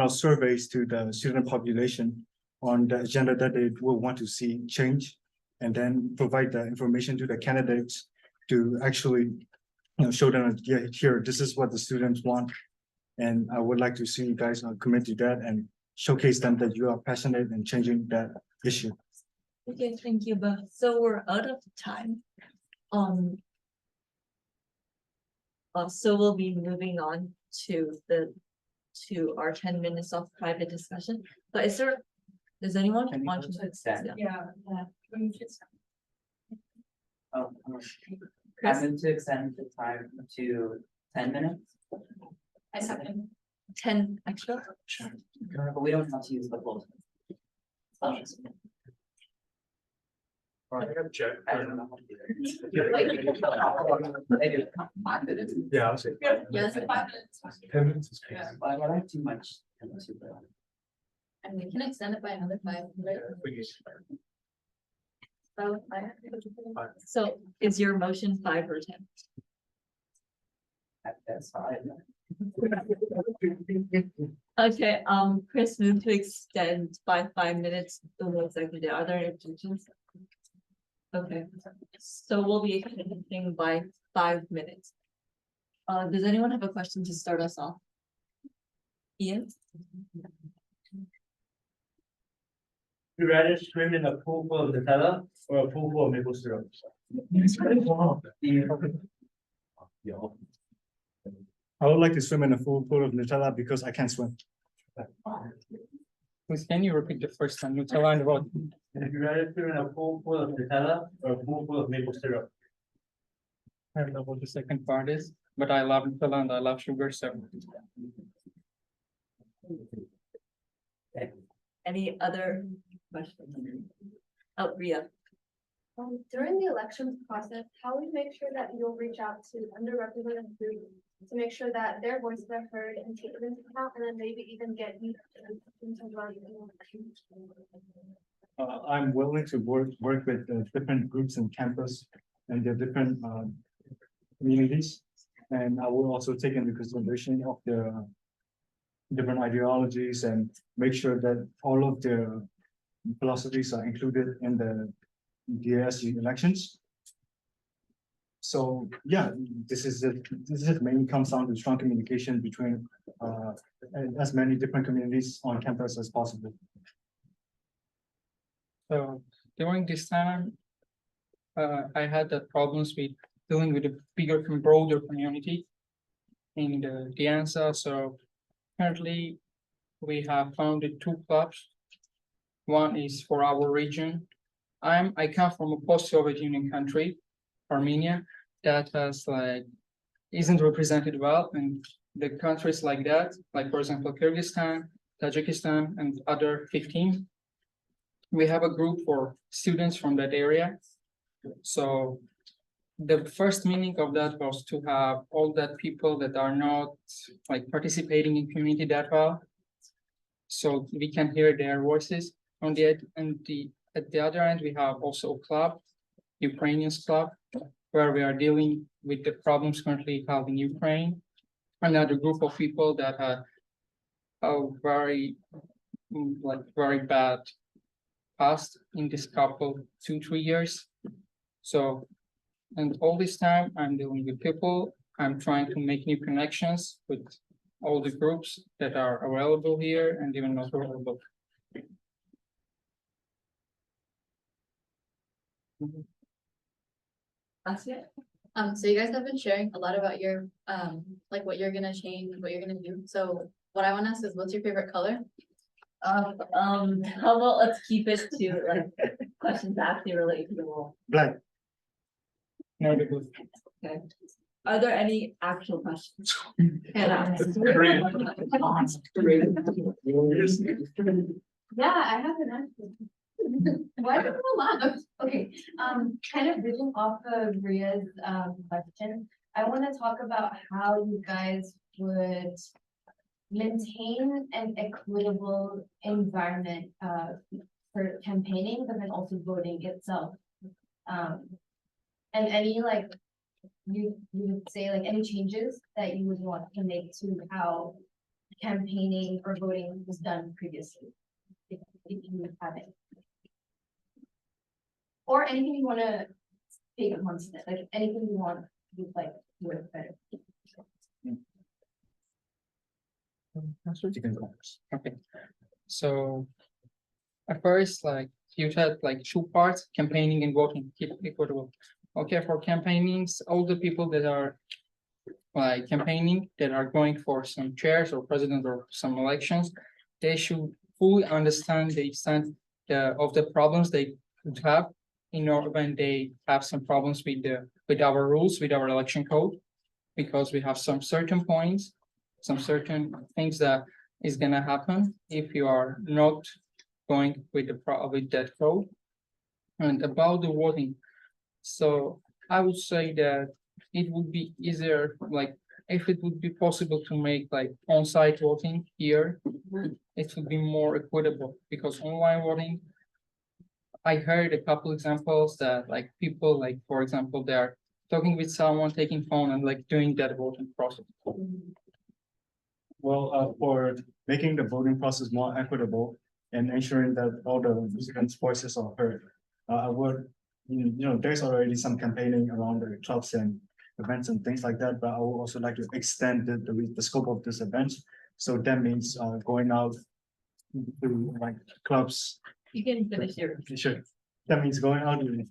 surveys to the student population on the agenda that they will want to see change, and then provide the information to the candidates to actually show them, yeah, here, this is what the students want. And I would like to see you guys commit to that and showcase them that you are passionate in changing that issue. Okay, thank you both. So we're out of time. So we'll be moving on to our 10 minutes of private discussion. But does anyone want to extend? Yeah. Chris? I'm going to extend the time to 10 minutes. I second. 10 extra? Sure. But we don't have to use the full. I object. I don't know how to do that. Yeah, I'll say. Yes, 5 minutes. 10 minutes is Yeah, fine. but I don't have too much. And we can extend it by another 5, right? We can- So is your motion 5 or 10? That's fine. Okay, Chris moved to extend by 5 minutes. Are there any objections? Okay, so we'll be extending by 5 minutes. Does anyone have a question to start us off? Ian? You rather swim in a pool full of Nutella or a pool full of maple syrup? I would like to swim in a pool full of Nutella because I can't swim. Please, can you repeat the first time? Nutella and what? If you rather swim in a pool full of Nutella or a pool full of maple syrup? I don't know what the second part is, but I love Nutella and I love sugar, so. Any other questions? Oh, Ria. During the elections process, how will you make sure that you'll reach out to underrepresented groups to make sure that their voices are heard and taken into account, and then maybe even get you into running an election? I'm willing to work with different groups in campus and the different communities. And I will also take into consideration of the different ideologies and make sure that all of their philosophies are included in the DASG elections. So yeah, this is mainly comes down to strong communication between as many different communities on campus as possible. So during this time, I had the problems with dealing with a bigger and broader community in the DASG. So currently we have founded 2 clubs. One is for our region. I come from a post-Soviet Union country, Armenia, that has isn't represented well in the countries like that, like for example, Kyrgyzstan, Tajikistan, and other 15. We have a group for students from that area. So the first meaning of that was to have all that people that are not like participating in community that well. So we can hear their voices. At the other end, we have also a club, Ukrainian club, where we are dealing with the problems currently held in Ukraine. Another group of people that had a very bad past in this couple 2-3 years. So, and all this time I'm dealing with people, I'm trying to make new connections with all the groups that are available here and even not available. Asia? So you guys have been sharing a lot about your, like what you're gonna change, what you're gonna do. So what I wanna ask is, what's your favorite color? How about let's keep it to like questions actually related to the role. Black. No, the good. Okay. Are there any actual questions? Yeah, I have an answer. Why do you laugh? Okay, kind of building off of Ria's question, I want to talk about how you guys would maintain an equitable environment for campaigning, but then also voting itself. And any like you would say like any changes that you would want to make to how campaigning or voting was done previously, if you have it. Or anything you want to take it constant, like anything you want to like work better. Okay, so at first, like you said, like 2 parts, campaigning and voting, keep it equitable. Okay, for campaignings, all the people that are like campaigning, that are going for some chairs or president or some elections, they should fully understand the extent of the problems they could have in order when they have some problems with our rules, with our election code, because we have some certain points, some certain things that is gonna happen if you are not going with that code. And about the voting, so I would say that it would be easier, like if it would be possible to make like on-site voting here, it would be more equitable, because online voting, I heard a couple examples that like people, like for example, they're talking with someone, taking phone and like doing that voting process. Well, for making the voting process more equitable and ensuring that all the citizens' voices are heard, I would, there's already some campaigning around the clubs and events and things like that, but I would also like to extend the scope of this event. So that means going out to like clubs. You can finish your. Sure. That means going out to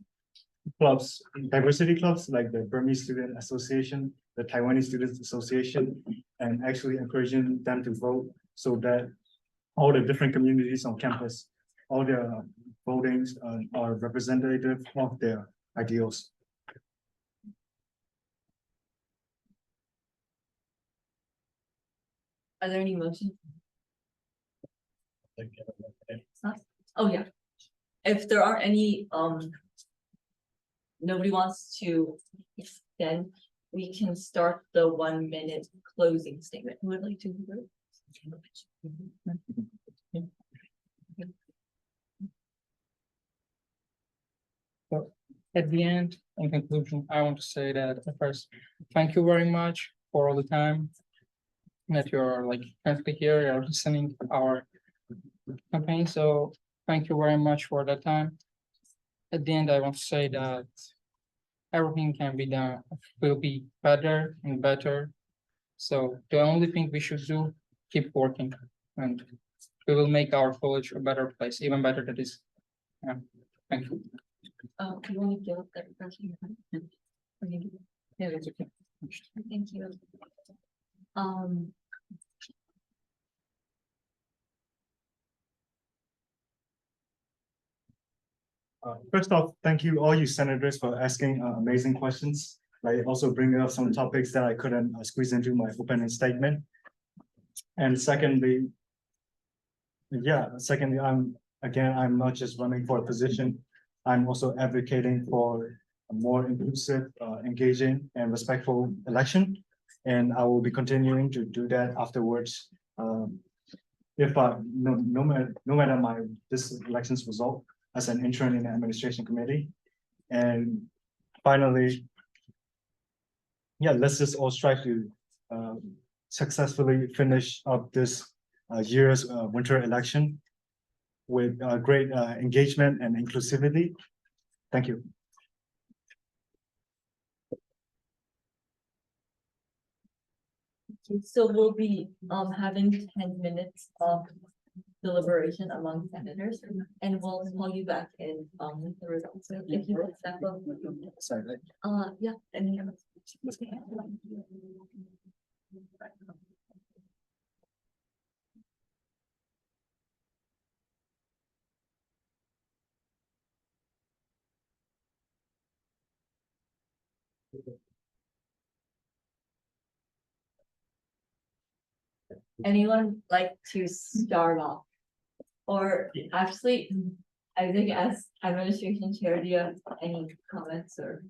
clubs, diversity clubs like the Burmese Student Association, the Taiwanese Students Association, and actually encouraging them to vote so that all the different communities on campus, all their votings are representative of their ideals. Are there any motions? Oh, yeah. If there aren't any, nobody wants to extend, we can start the 1 minute closing statement. Who would like to do it? So at the end, in conclusion, I want to say that first, thank you very much for all the time that you're like currently here, you're listening to our campaign. So thank you very much for that time. At the end, I want to say that everything can be done, will be better and better. So the only thing we should do, keep working, and we will make our college a better place, even better than this. Yeah, thank you. You want to give up that question? Yeah, that's okay. Thank you. First off, thank you all you senators for asking amazing questions. Like also bringing up some topics that I couldn't squeeze into my opening statement. And secondly, Yeah, secondly, I'm not just running for a position. I'm also advocating for a more inclusive, engaging and respectful election. And I will be continuing to do that afterwards. If no matter this election's result as an intern in the administration committee. And finally, yeah, let's just all strive to successfully finish up this year's winter election with great engagement and inclusivity. Thank you. So we'll be having 10 minutes of deliberation among senators, and we'll call you back in with the results. So if you would step up. Sorry. Yeah, and anyone like to start off? Or actually, I think as administration chair, do you have any comments or?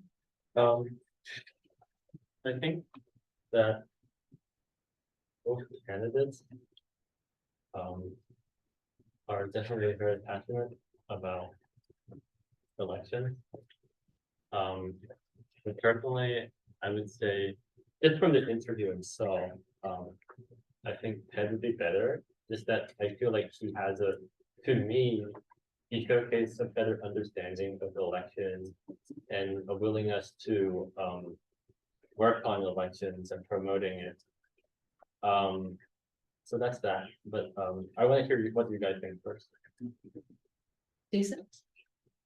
I think that both candidates are definitely very passionate about election. But personally, I would say just from the interview himself, I think Ted would be better. Just that I feel like he has to me, he showcased a better understanding of the election and a willingness to work on elections and promoting it. So that's that, but I want to hear what you guys think first. Jason?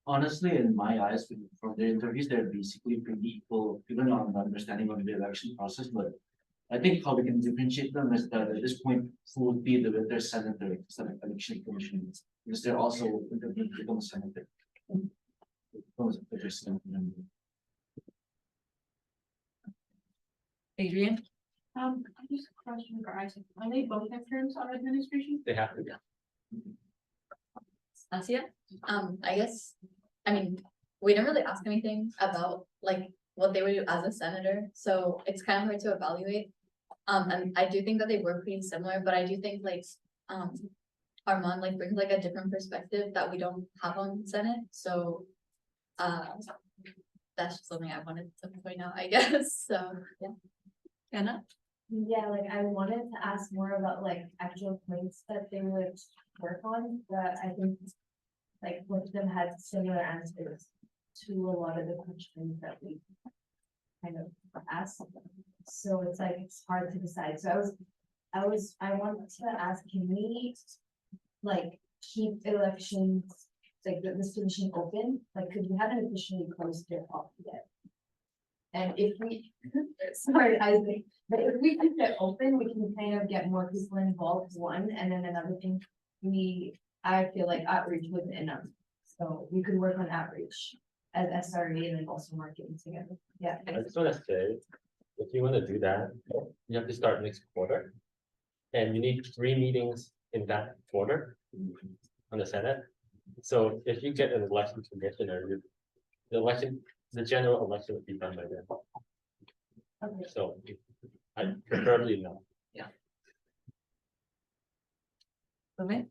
Honestly, in my eyes, from the interviews, they're basically pretty equal, even on the understanding of the election process. But I think how we can differentiate them is that at this point, who would be the winter senator, Senate Election Commission, because they're also interviewing to become a senator. Adrian? I just a question for Isaac. Are they both interns on administration? They have to be. Asia? I guess, I mean, we didn't really ask anything about like what they would do as a senator, so it's kind of hard to evaluate. And I do think that they were pretty similar, but I do think like, Armand like brings like a different perspective that we don't have on Senate, so, that's just something I wanted to point out, I guess, so, yeah. Anna? Yeah, like I wanted to ask more about like actual points that they would work on, but I think like both of them had similar answers to a lot of the questions that we kind of asked. So it's like, it's hard to decide. So I wanted to ask, can we like keep elections, like this position open? Like, could we haven't officially closed it off yet? And if we, sorry, Isaac, but if we keep it open, we can kind of get more people involved, one, and then another thing, I feel like outreach wasn't enough. So we could work on outreach as SRE and then also marketing together. Yeah. I just want to say, if you want to do that, you have to start next quarter. And you need 3 meetings in that quarter on the Senate. So if you get an election commissioner, the general election would be done by then. Okay. So I preferably no. Okay.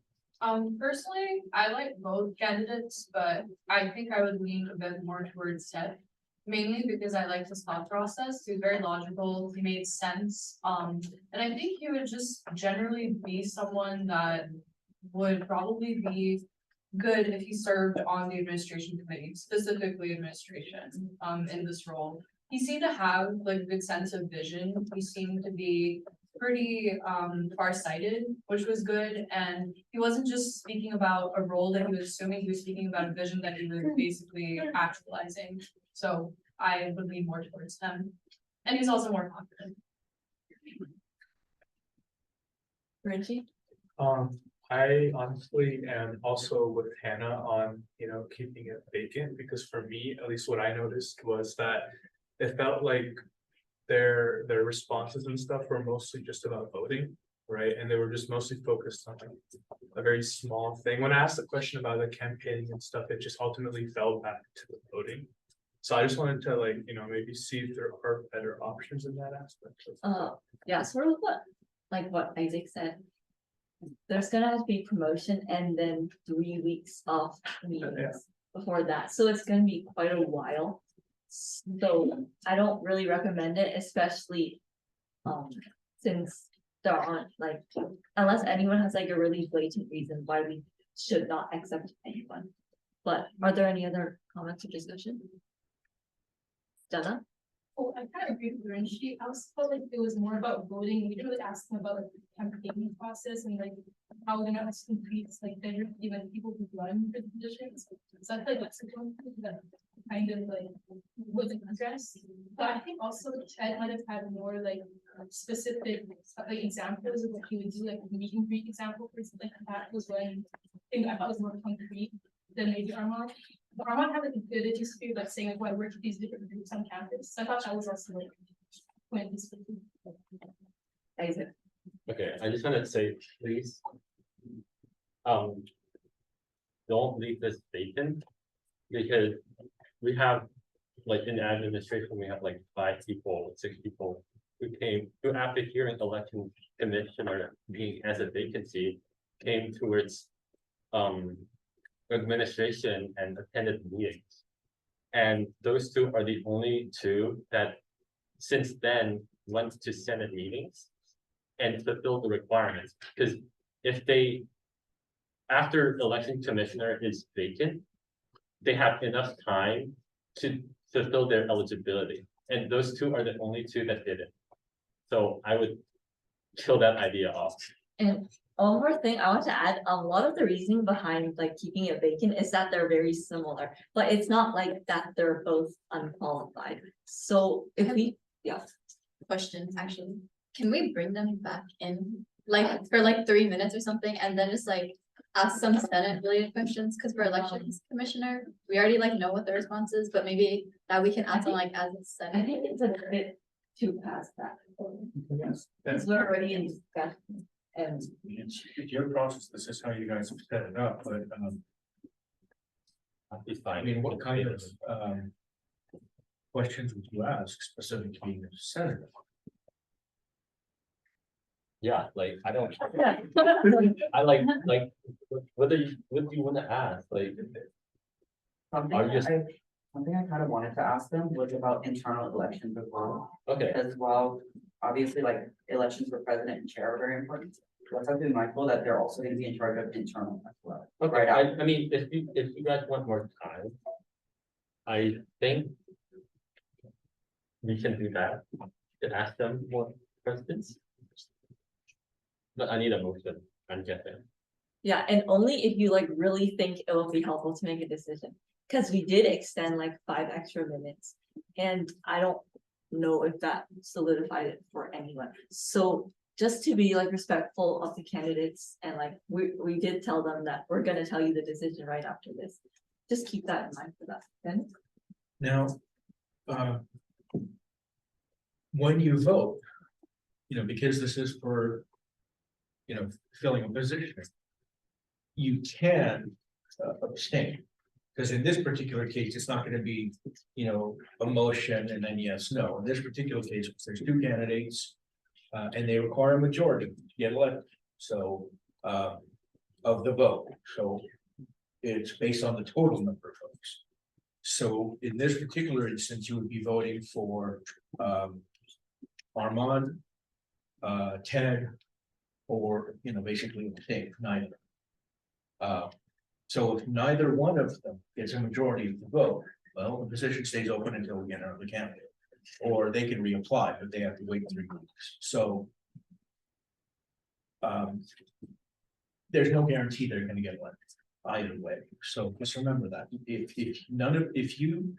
Personally, I like both candidates, but I think I would lean a bit more towards Ted. Mainly because I liked his thought process. He was very logical, he made sense. And I think he would just generally be someone that would probably be good if he served on the administration committee, specifically administration, in this role. He seemed to have like a good sense of vision. He seemed to be pretty farsighted, which was good. And he wasn't just speaking about a role that he was assuming, he was speaking about a vision that he was basically actualizing. So I would lean more towards him. And he's also more confident. Reggie? I honestly am also with Hannah on, keeping it vacant, because for me, at least what I noticed was that it felt like their responses and stuff were mostly just about voting. right? And they were just mostly focused on like a very small thing. When I asked the question about the campaigning and stuff, it just ultimately fell back to the voting. So I just wanted to like, maybe see if there are better options in that aspect. Yeah, sort of what Isaac said. There's gonna have to be promotion and then 3 weeks off meetings before that, so it's gonna be quite a while. So I don't really recommend it, especially since there aren't like, unless anyone has like a really blatant reason why we should not accept anyone. But are there any other comments or discussion? Donna? Oh, I kind of agree with her, and I also felt like it was more about voting. We didn't really ask them about like the campaigning process and like how they're not complete like diversity when people who run for the positions. So I feel like that's something that kind of like wasn't addressed. But I think also Ted might have had more like specific like examples of what he would do, like a meet and greet example for like that was when I think I thought was more concrete than maybe Armand. But Armand had like a good history of like saying like, well, I worked with these different groups on campus. So I thought that was also like when this. Isaac. Okay, I just want to say, please. Don't leave this vacant, because we have, like in administration, we have like 5 people, 6 people who after hearing election commissioner being as a vacancy, came towards administration and attended meetings. And those 2 are the only 2 that since then went to Senate meetings and fulfilled the requirements. Because if they, after election commissioner is vacant, they have enough time to fulfill their eligibility. And those 2 are the only 2 that did it. So I would kill that idea off. And one more thing I want to add, a lot of the reasoning behind like keeping it vacant is that they're very similar, but it's not like that they're both unqualified. So if we, Question, actually, can we bring them back in, like, for like 3 minutes or something, and then just like ask some Senate related questions, because for elections commissioner, we already like know what the response is, but maybe that we can ask them like as a I Senate. think it's a bit too past that. Yes. Because we're already in discussion and It's your process, this is how you guys have set it up, but It's fine. I mean, what kind of questions would you ask specifically to the senator? Yeah, like I don't. yeah. I like what do you want to ask? Like, Something Are you just- something I kind of wanted to ask them was about internal elections as well. okay, As well, obviously, like elections for president and chair are very important. Let's have to be mindful that they're also going to be in charge of internal as well. okay. Right I mean, if you guys want more time, I think we can do that to ask them more questions. But I need a motion. I'm guessing. Yeah, and only if you like really think it will be helpful to make a decision. Because we did extend like 5 extra minutes. And I don't know if that solidified it for anyone. So just to be like respectful of the candidates and like we did tell them that we're gonna tell you the decision right after this. Just keep that in mind for that. Then Now, when you vote, because this is for, filling a position, you can abstain. Because in this particular case, it's not gonna be, a motion and then yes, no. In this particular case, there's 2 candidates. And they require a majority to get elected, so, of the vote, so. It's based on the total number of votes. So in this particular instance, you would be voting for, Armand, Ted, or, basically neither. So if neither one of them gets a majority of the vote, well, the position stays open until we get another candidate. Or they can reapply, but they have to wait 3 weeks, so. There's no guarantee they're gonna get elected either way, so just remember that, if you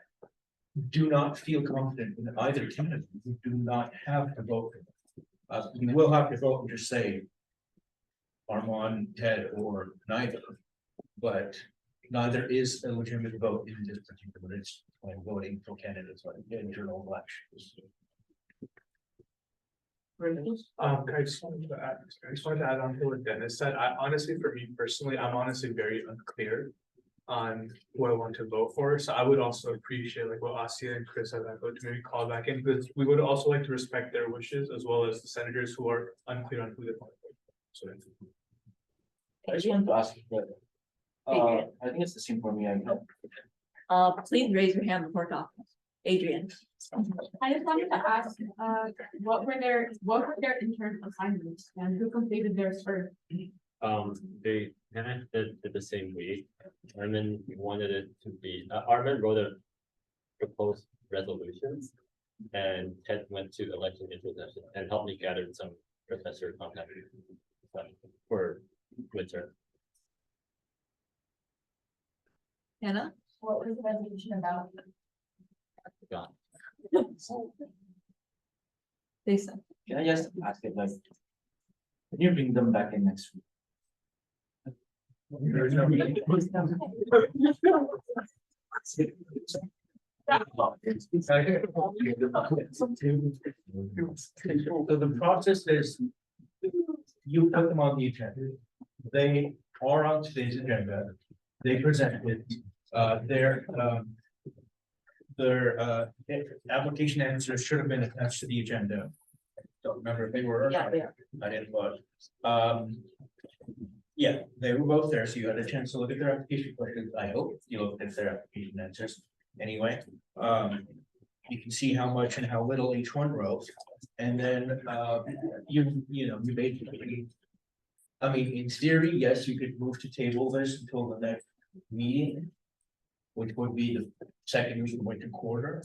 do not feel confident in either candidate, you do not have to vote for them. You will have to vote and just say Armand, Ted, or neither, but neither is a legitimate vote in this particular instance when voting for candidates like internal elections. removed? I just wanted to add on to what Dennis said. I honestly, for me personally, I'm honestly very unclear on who I want to vote for. So I would also appreciate like what Asia and Chris have echoed to maybe call back in, because we would also like to respect their wishes as well as the senators who are unclear on who they want to vote for. So I just wanted to ask, I think it's the same for me. Please raise your hand before talking. Adrian. I just wanted to ask, what were their intern assignments and who completed theirs first? They kind of did the same week. Armin wanted it to be, Armin wrote a proposed resolutions. And Ted went to election introduction and helped me gather some professor contact for winter. Hannah? What was the resolution about? God. Lisa. Can I just ask it like, can you bring them back in next week? There's no meeting. So the process is, you put them on the agenda. They are on today's agenda. They presented, their application answers should have been attached to the agenda. Don't remember if they were. Yeah, they are. I didn't vote. Yeah, they were both there, so you had a chance to look at their application questions. I hope you looked at their application answers. Anyway, you can see how much and how little each one wrote. And then, you basically, I mean, in theory, yes, you could move to table this until the next meeting, which would be the second winter quarter.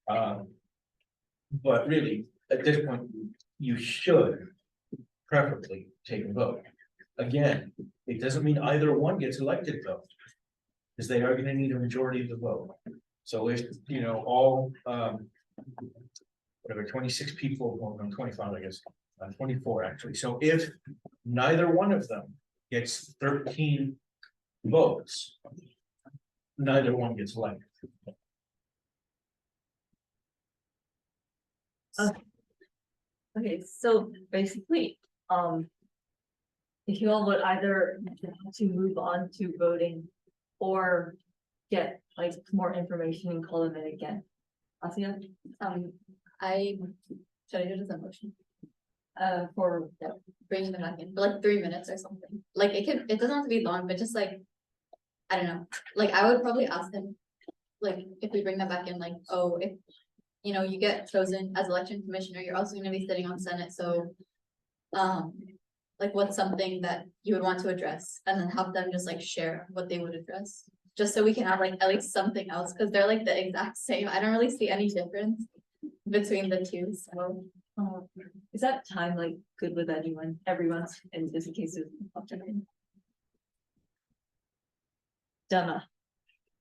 But really, at this point, you should preferably take a vote. Again, it doesn't mean either one gets elected though, because they are gonna need a majority of the vote. So if, all, whatever, 26 people, well, no, 25, I guess, 24 actually. So if neither one of them gets 13 votes, neither one gets elected. Okay, so basically, if you all would either to move on to voting or get like more information and call them in again. Asia? Should I do this in motion? For Bringing them back in for like 3 minutes or something. Like it doesn't have to be long, but just like, I don't know, like I would probably ask them, like, if we bring them back in, like, oh, if you get chosen as election commissioner, you're also gonna be sitting on Senate, so like what's something that you would want to address, and then have them just like share what they would address, just so we can have like at least something else, because they're like the exact same. I don't really see any difference between the two, so. Is that time like good with everyone's, in this case of Donna?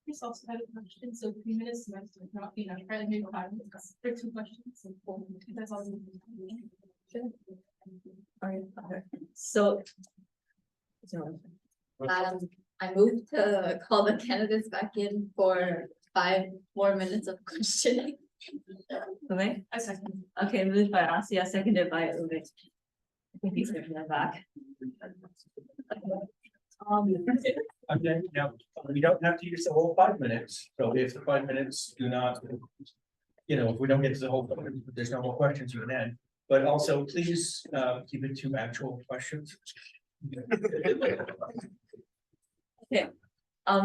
Chris also had a question, so 3 minutes might not be enough, right? Maybe 5 minutes for 2 questions and 4 minutes. That's all. Alright, so. I moved to call the candidates back in for 5 more minutes of questioning. Okay, I second. okay, moved by Asia, seconded by Uwe. I think he's gonna come back. Okay, now, we don't have to use the whole 5 minutes, so if the 5 minutes do not. If we don't get to the whole, there's no more questions you can add, but also please keep it to actual questions. Okay,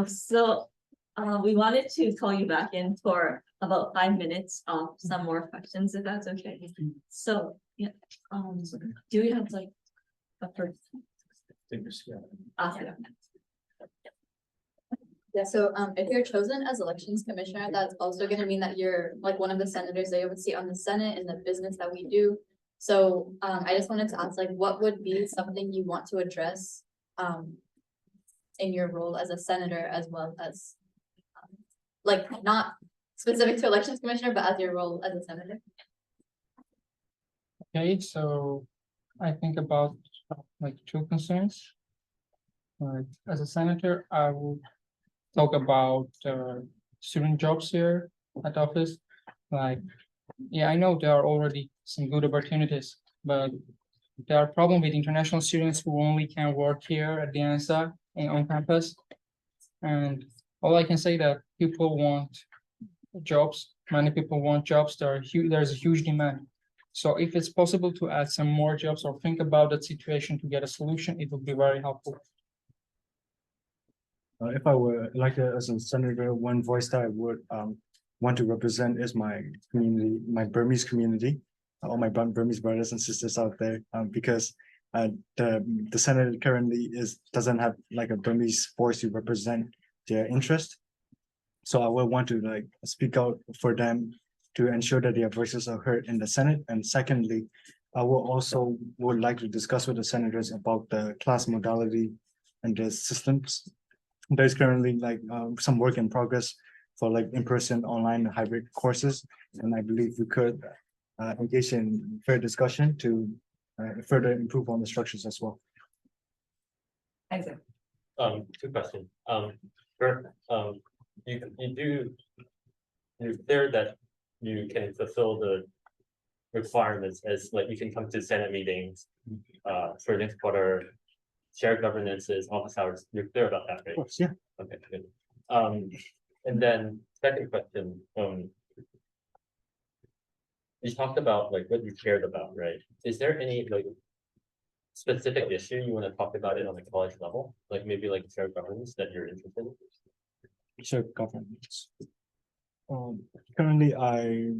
so, we wanted to call you back in for about 5 minutes of some more questions, if that's okay. So, yeah, do we have like a first? Asia. Yeah, so if you're chosen as elections commissioner, that's also gonna mean that you're like one of the senators that you would see on the Senate in the business that we do. So I just wanted to ask, like, what would be something you want to address in your role as a senator, as well as like not specific to elections commissioner, but as your role as a senator? Okay, so I think about like 2 concerns. As a senator, I will talk about student jobs here at office. Like, yeah, I know there are already some good opportunities but there are problems with international students who only can work here at the NSA and on campus. And all I can say that people want jobs, many people want jobs, there's a huge demand. So if it's possible to add some more jobs or think about that situation to get a solution, it would be very helpful. If I were elected as a senator, one voice that I would want to represent is my community, my Burmese community, all my Burmese brothers and sisters out there, because the Senate currently doesn't have like a Burmese voice to represent their interest. So I will want to like speak out for them to ensure that their voices are heard in the Senate. And secondly, I will also would like to discuss with the senators about the class modality and the systems. There's currently like some work in progress for like in-person, online, hybrid courses, and I believe we could engage in fair discussion to further improve on the structures as well. Isaac. Two questions. First, you're clear that you can fulfill the requirements as like you can come to Senate meetings for next quarter, share governances, office hours. You're clear about that, right? Of course, yeah. Okay, good. And then second question, you talked about like what you cared about, right? Is there any like specific issue you want to talk about it on the college level? Like maybe like shared governance that you're interested in? Shared governance. Currently, I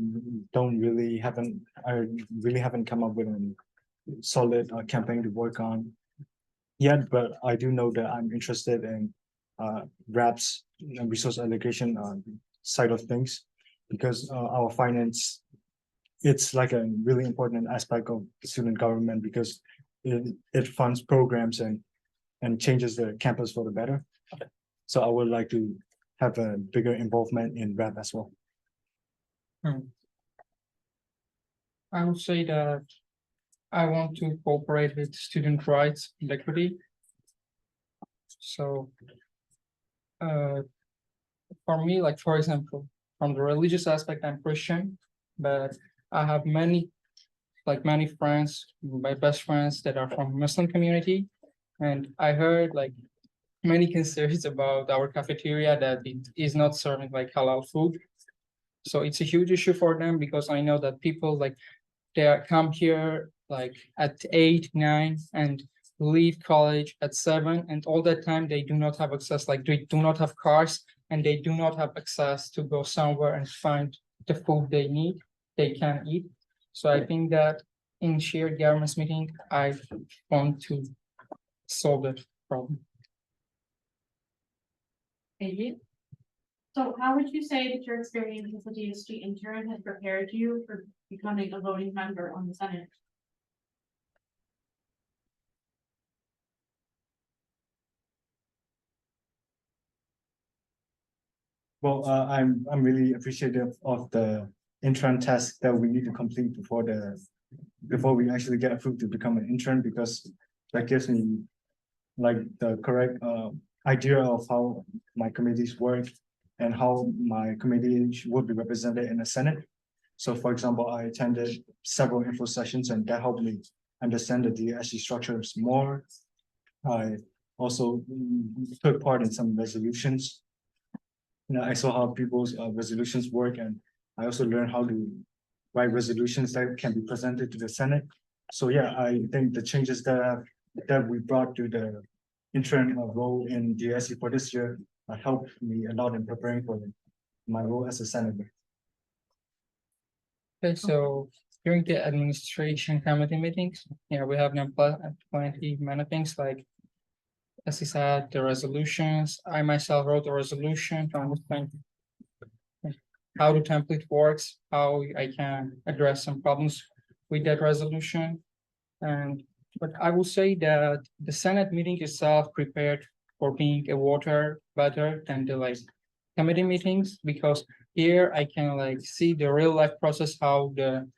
really haven't come up with a solid campaign to work on yet, but I do know that I'm interested in RAP's resource allocation side of things, because our finance, it's like a really important aspect of student government, because it funds programs and changes the campus for the better. Okay. So I would like to have a bigger involvement in RAP as well. I would say that I want to cooperate with student rights and equity. So for me, like for example, from the religious aspect, I'm Christian, but I have many friends, my best friends that are from Muslim community. And I heard like many concerns about our cafeteria that it is not serving like halal food. So it's a huge issue for them, because I know that people like they come here like at 8, 9 and leave college at 7, and all that time they do not have access, like they do not have cars and they do not have access to go somewhere and find the food they need, they can eat. So I think that in shared governance meeting, I want to solve that problem. Thank you. So how would you say that your experience as a DSG intern has prepared you for becoming a voting member on the Senate? Well, I'm really appreciative of the intern task that we need to complete before we actually get approved to become an intern, because that gives me like the correct idea of how my committees work and how my committee would be represented in the Senate. So for example, I attended several info sessions and that helped me understand the DASG structures more. I also took part in some resolutions. I saw how people's resolutions work, and I also learned how to write resolutions that can be presented to the Senate. So yeah, I think the changes that we brought to the intern role in DASG for this year helped me a lot in preparing for my role as a senator. Okay, so during the administration committee meetings, yeah, we have plenty many things like, as he said, the resolutions. I myself wrote a resolution to understand how the template works, how I can address some problems with that resolution. But I will say that the Senate meeting itself prepared for being a voter better than the like committee meetings, because here I can like see the real life process, how the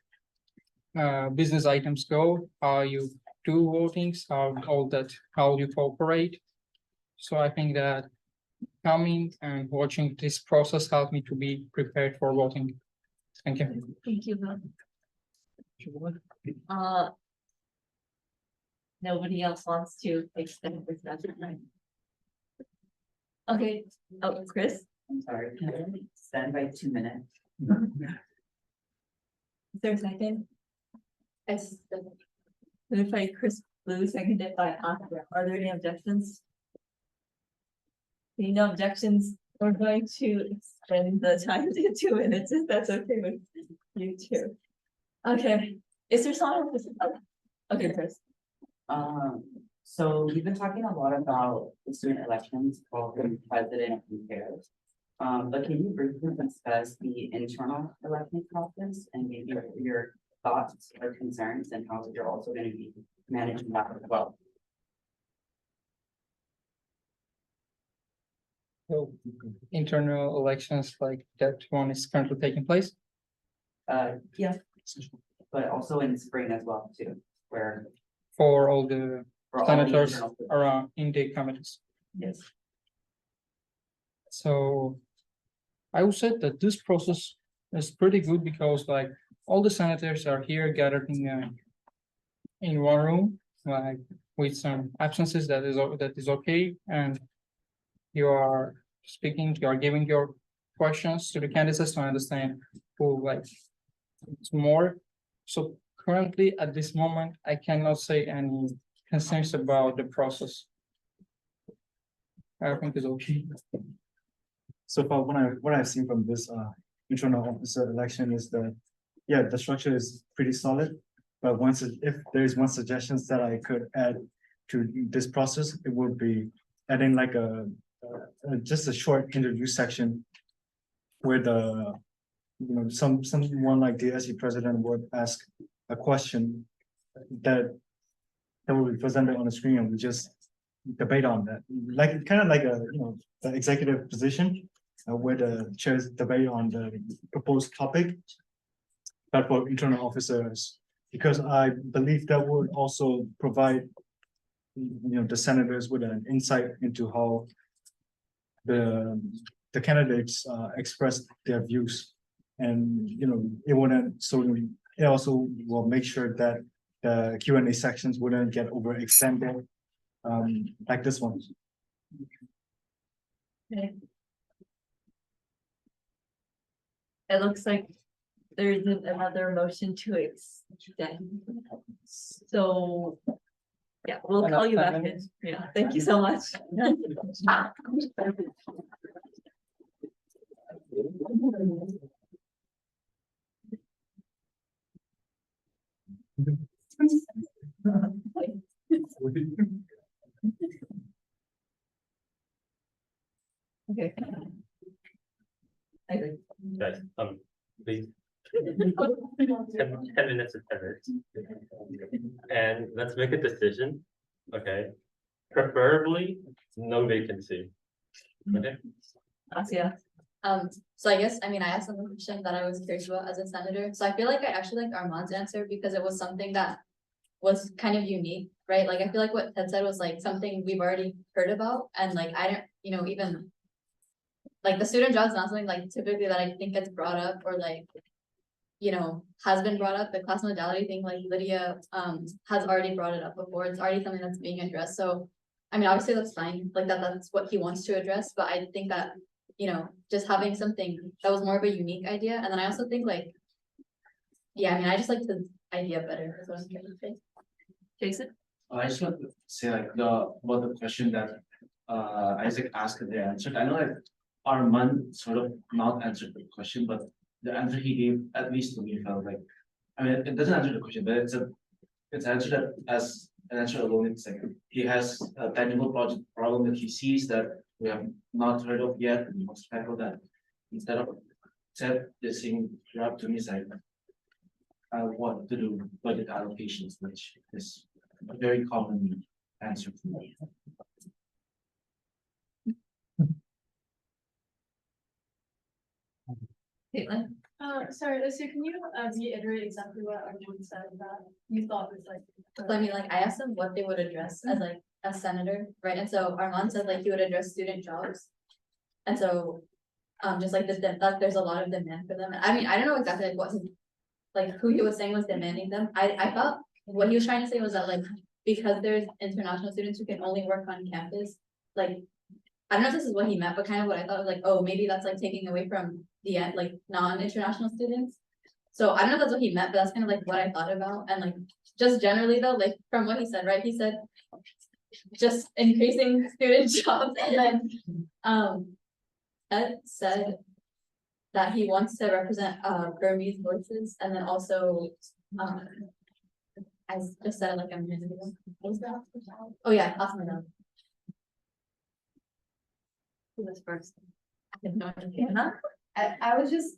business items go, how you do votings, how you cooperate. So I think that coming and watching this process helped me to be prepared for voting. Thank you. Thank you. nobody else wants to extend this deadline. Okay, oh, Chris, I'm sorry, can I stand by 2 minutes? is there a second? It's Moved by Chris Blue, seconded by Oscar. Are there any objections? Seeing no objections, we're going to extend the time to 2 minutes, if that's okay with you too. Okay, is there someone? Okay, Chris. So we've been talking a lot about the student elections, both the president and pairs. But can you briefly discuss the internal election process and maybe your thoughts or concerns and how you're also going to be managing that as well? So internal elections like that one is currently taking place. Yeah, but also in spring as well too, where For all the for all the senators internal- around in the committees. Yes. So I would say that this process is pretty good because like all the senators are here gathered in one room, like with some absences that is okay, and you are speaking, you are giving your questions to the candidates to understand who like more. So currently at this moment, I cannot say any concerns about the process. I think it's okay. So far, what I've seen from this internal officer election is that, yeah, the structure is pretty solid. But if there is one suggestions that I could add to this process, it would be adding like just a short interview section where someone like the DASG president would ask a question that will be presented on the screen, and we just debate on that, like kind of like the executive position where the chairs debate on the proposed topic, but for internal officers, because I believe that would also provide the senators with an insight into how the candidates express their views, and it also will make sure that the Q&A sections wouldn't get overextended like this one. Okay. It looks like there isn't another motion to extend. So, yeah, we'll call you back in. Yeah, thank you so much. Okay. I agree. Guys, please. 10 minutes of 10 minutes. And let's make a decision, okay? Preferably, no vacancy. Okay, Asia. So I guess, I mean, I asked them a question that I was curious about as a senator, so I feel like I actually like Armand's answer because it was something that was kind of unique, right? Like, I feel like what Ted said was like something we've already heard about, and like, I don't, even like the student job is not something like typically that I think gets brought up or like, has been brought up. The class modality thing, like Lydia has already brought it up before. It's already something that's being addressed. So, I mean, obviously that's fine, like that's what he wants to address, but I think that, just having something that was more of a unique idea. And then I also think like, yeah, I mean, I just like the idea better, is what I'm trying to say. Jason? I just want to say like about the question that Isaac asked and they answered. I know that Armand sort of not answered the question, but the answer he gave, at least to me, felt like, I mean, it doesn't answer the question, but it's answered as an answer alone. It's like he has a tangible problem that he sees that we have not heard of yet, and he wants to tackle that. Instead of this thing up to me, it's like I want to do budget allocations, which is a very common answer to me. Caitlin? Sorry, Lucy, can you reiterate exactly what Arjun said that you thought was like? So I mean, like, I asked them what they would address as like a senator, right? And so Armand said like he would address student jobs. And so, just like that there's a lot of demand for them. I mean, I don't know exactly like who he was saying was demanding them. I thought what he was trying to say was that like because there's international students who can only work on campus, like. I don't know if this is what he meant, but kind of what I thought was like, oh, maybe that's like taking away from the end, like non-international students. So I don't know if that's what he meant, but that's kind of like what I thought about, and like, just generally though, like from what he said, right, he said. Just increasing student jobs, and then, Ed said. That he wants to represent Burmese voices, and then also, I just said it like a minute ago. What was that? Oh yeah, Asmana. Who was first? I have no idea. I was just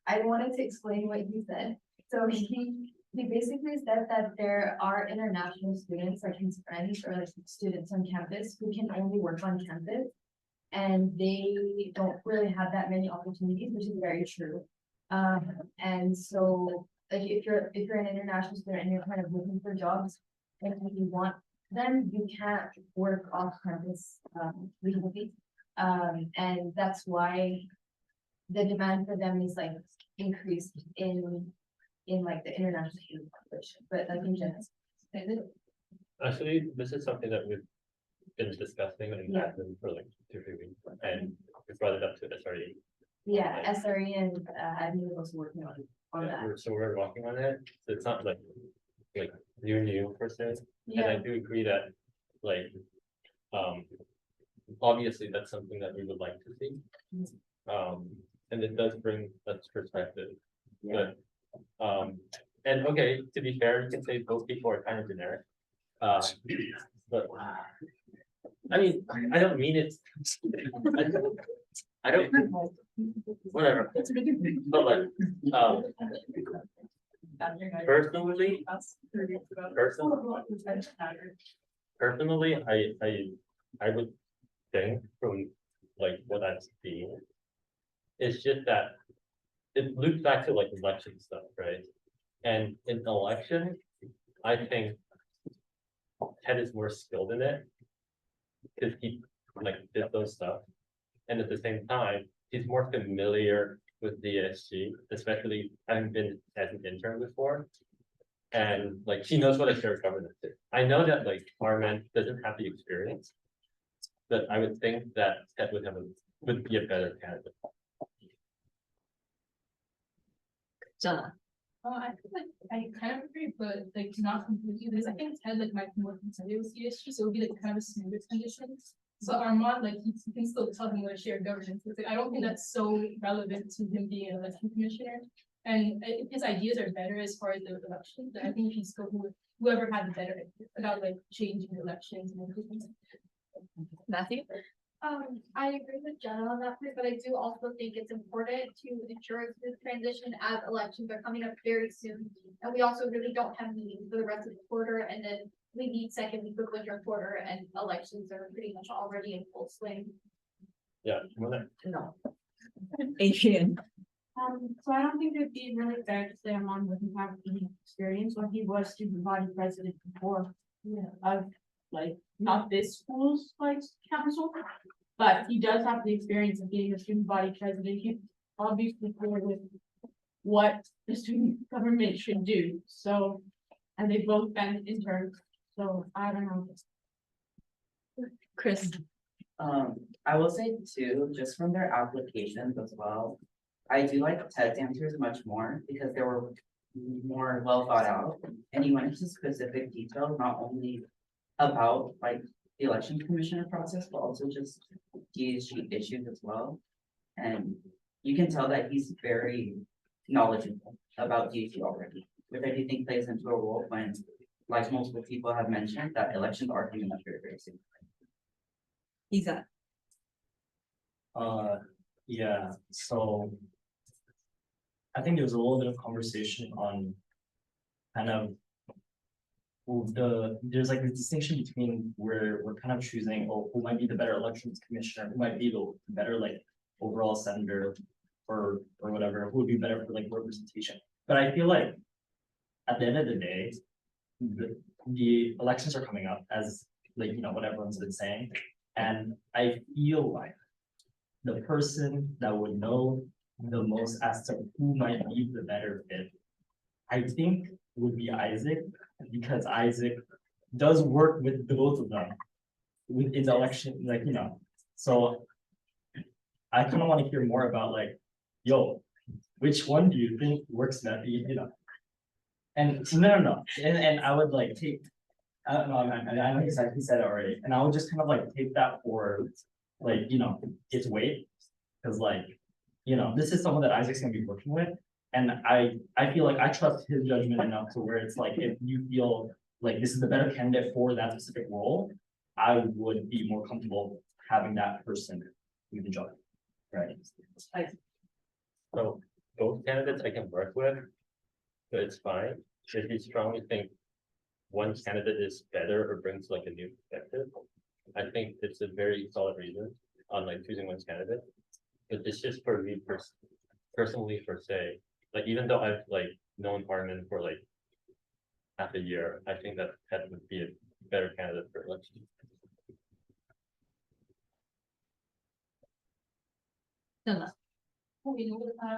I wanted to explain what he said. So he basically said that there are international students, like his friends or like students on campus who can only work on campus. And they don't really have that many opportunities, which is very true. And so like if you're an international student and you're kind of looking for jobs, and you want them, you can't work off campus legally. And that's why the demand for them is like increased in like the international student population, but like in general. Actually, this is something that we've been discussing and admin for like 2-3 weeks, and we brought it up to SRE. Yeah, SRE and admin was also working on that. So we're working on it. So it's not like new per se. And I do agree that like obviously that's something that we would like to see. And it does bring that perspective. But and okay, to be fair, you can say those people are kind of generic. But I mean, I don't mean it. I don't, whatever. But like, personally, I would think from like what I've seen, it's just that it loops back to like election stuff, right? And in election, I think Ted is more skilled in it because he like did those stuff, and at the same time, he's more familiar with DSG, especially having been as an intern before, and like he knows what a shared governance is. I know that like Arman doesn't have the experience, but I would think that Ted would be a better candidate. John. I feel like I kind of agree, but like not completely, because I think Ted like might be more considered with CSG, so it would be like kind of a smoother transition. So Armand, like he can still talk about shared governance. Like, I don't think that's so relevant to him being an election commissioner. And if his ideas are better as far as the elections, then I think he's still whoever had the better idea about like changing the elections and everything. Matthew? I agree with Jenna on that point, but I do also think it's important to ensure this transition as elections are coming up very soon. And we also really don't have meetings for the rest of the quarter, and then we need second week of winter quarter, and elections are pretty much already in full swing. Yeah. No. Adrian. So I don't think it'd be really fair to say Armand doesn't have any experience when he was student body president before. Of like not this school's like council, but he does have the experience of being a student body president. He's obviously clear with what the student government should do. So, and they've both been interns. So I don't know. Chris. I will say too, just from their applications as well, I do like Ted's answers much more because they were more well thought out, and he went into specific detail, not only about like the election commissioner process, but also just DSG issues as well. And you can tell that he's very knowledgeable about DSG already, which I do think plays into a role when, like multiple people have mentioned, that elections are coming up very, very soon. Isa. Yeah, so I think there was a little bit of conversation on kind of there's like this distinction between where we're kind of choosing, oh, who might be the better elections commissioner, who might be the better like overall senator or whatever, who would be better for like representation. But I feel like at the end of the day, the elections are coming up, as like, you know, what everyone's been saying. And I feel like the person that would know the most as to who might be the better fit, I think would be Isaac, because Isaac does work with the both of them in the election, like, you know, so I kind of want to hear more about like, yo, which one do you think works better, you know? And no, and I would like take, I don't know, I know he said it already, and I would just kind of like take that for like, you know, its weight, because like, you know, this is someone that Isaac's gonna be working with, and I feel like I trust his judgment enough to where it's like, if you feel like this is the better candidate for that specific role, I would be more comfortable having that person do the job, right? So both candidates I can work with, so it's fine. If you strongly think one candidate is better or brings like a new perspective, I think it's a very solid reason on like choosing one candidate. But it's just for me personally per se, like even though I've like known Harmon for like half a year, I think that Ted would be a better candidate for election.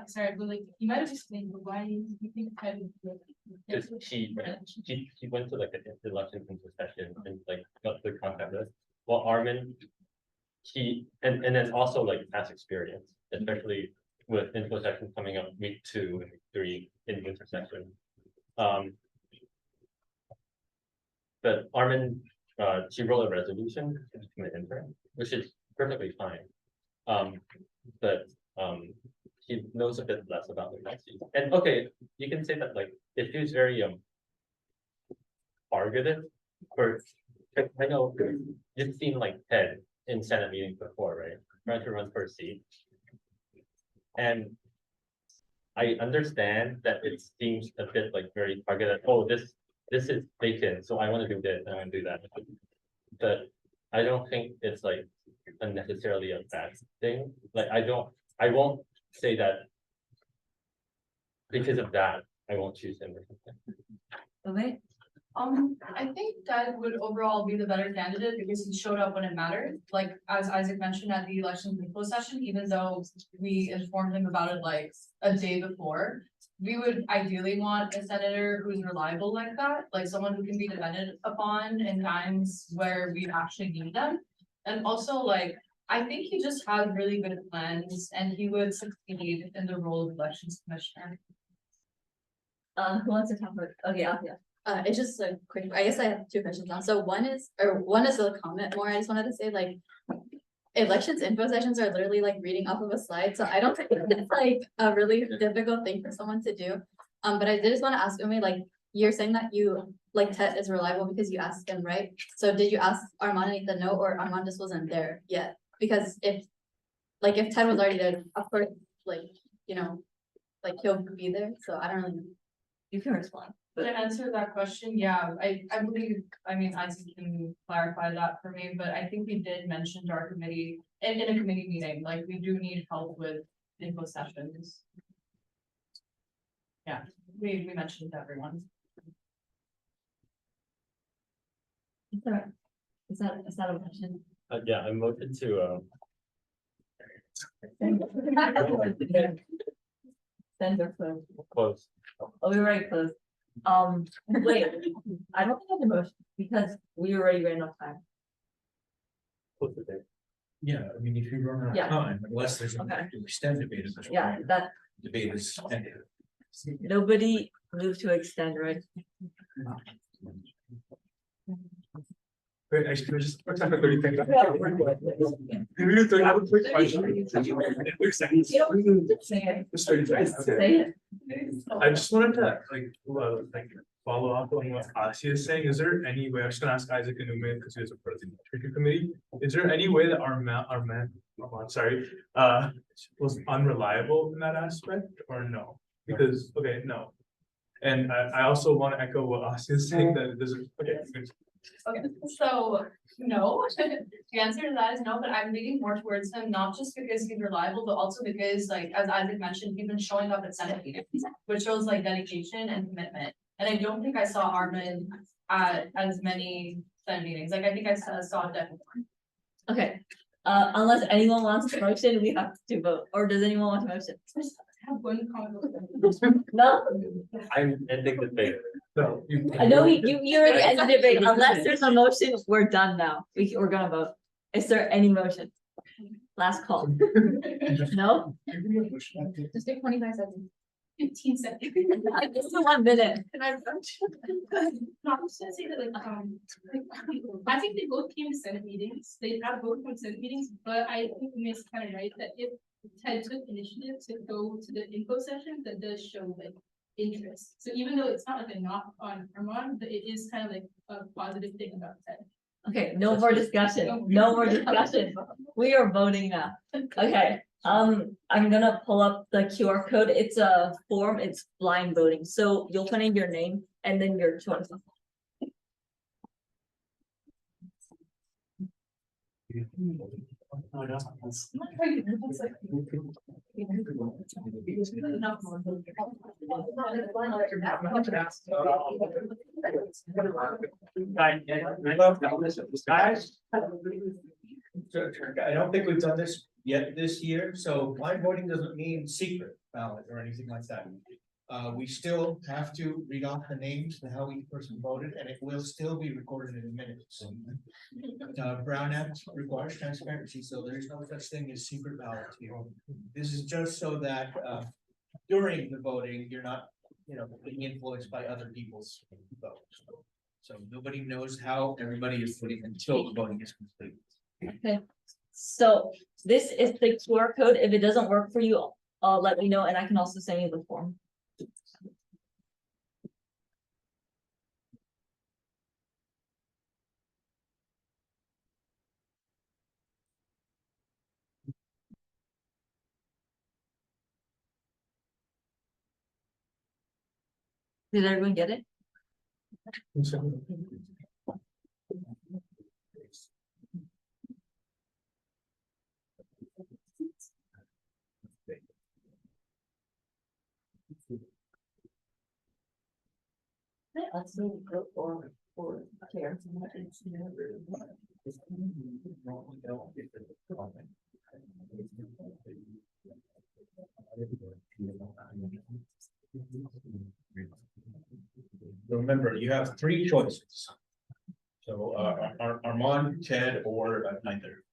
Sorry, but like, you might have explained, but why do you think Ted would be Because she went to like an election session and like got the contact list. Well, Armin, and then also like past experience, especially with info sessions coming up week 2 and 3 in winter session. But Armin, she wrote a resolution to become an intern, which is perfectly fine. But he knows a bit less about the policy. And okay, you can say that like it feels very targeted for, I know you've seen like Ted in Senate meetings before, right? Trying to run for a seat. And I understand that it seems a bit like very targeted. Oh, this is vacant, so I want to do this, I want to do that. But I don't think it's like unnecessarily a bad thing. Like I won't say that because of that, I won't choose him or something. Okay, I think Ted would overall be the better candidate because he showed up when it mattered. Like, as Isaac mentioned at the election info session, even though we informed him about it like a day before, we would ideally want a senator who's reliable like that, like someone who can be depended upon in times where we actually need them. And also, like, I think he just has really good plans and he would succeed in the role of elections commissioner. who wants to talk about, okay, Althea. It's just a quick, I guess I have 2 questions now. So one is a comment more. I just wanted to say like, elections info sessions are literally like reading off of a slide. So I don't think it's like a really difficult thing for someone to do. But I did just want to ask Umi, like, you're saying that you like Ted is reliable because you asked him, right? So did you ask Armand and Ethan no, or Armand just wasn't there yet? Because if Ted was already there, of course, like, you know, like he'll be there. So I don't really know. You can respond. To answer that question, yeah, I believe, I mean, Isaac can clarify that for me, but I think we did mention to our committee, in a committee meeting, like, we do need help with info sessions. Yeah, we mentioned to everyone. Is that a question? Yeah, I voted to Send or close. close. Oh, we already closed. Wait, I don't think I have the motion because we already ran out of time. Close the date. Yeah, I mean, if you run out of Yeah. time, unless there's Okay. to extend debate at this Yeah, point, that, debate is ended. nobody moved to extend, right? Wait, actually, just for time for 30 seconds. I have a quick question. Quick second. Just 30 seconds. Say it. I just wanted to like follow up on what Asia is saying. Is there any way, I'm just gonna ask Isaac and Ume because he is a part of the treaty committee. Is there any way that our man, was unreliable in that aspect or no? Because, okay, no. And I also want to echo what Asia is saying that it doesn't, okay. Okay, so no, the answer to that is no, but I'm leaning more towards him, not just because he's reliable, but also because, like, as Isaac mentioned, he's been showing up at Senate meetings, which shows like dedication and commitment. And I don't think I saw Armin at as many Senate meetings. Like, I think I saw definitely. Okay, unless anyone wants a motion, we have to vote, or does anyone want a motion? have one comment. No, I'm ending the debate. So. I know you already ended it, but unless there's a motion, we're done now. We're gonna vote. Is there any motion? Last call. No? Just take 25 seconds. 15 seconds. Just 1 minute. And I'm just gonna say that I think they both came to Senate meetings, they have both come to Senate meetings, but I think Miss kind of right that if Ted took initiative to go to the info session, that does show like interest. So even though it's not like a knock on Armand, but it is kind of like a positive thing about Ted. Okay, no more discussion. No more discussion. We are voting now. Okay, I'm gonna pull up the QR code. It's a form, it's blind voting. So you'll put in your name and then your choice. I don't think we've done this yet this year, so blind voting doesn't mean secret ballot or anything like that. We still have to read off the names and how each person voted, and it will still be recorded in minutes. Brown Act requires transparency, so there's no such thing as secret ballot here. This is just so that during the voting, you're not, being influenced by other people's votes. So nobody knows how everybody is voting until the voting is complete. Okay, so this is the QR code. If it doesn't work for you, let me know and I can also send you the form. Did everyone get it? I also go for care. Remember, you have three choices. So Armand, Ted, or neither.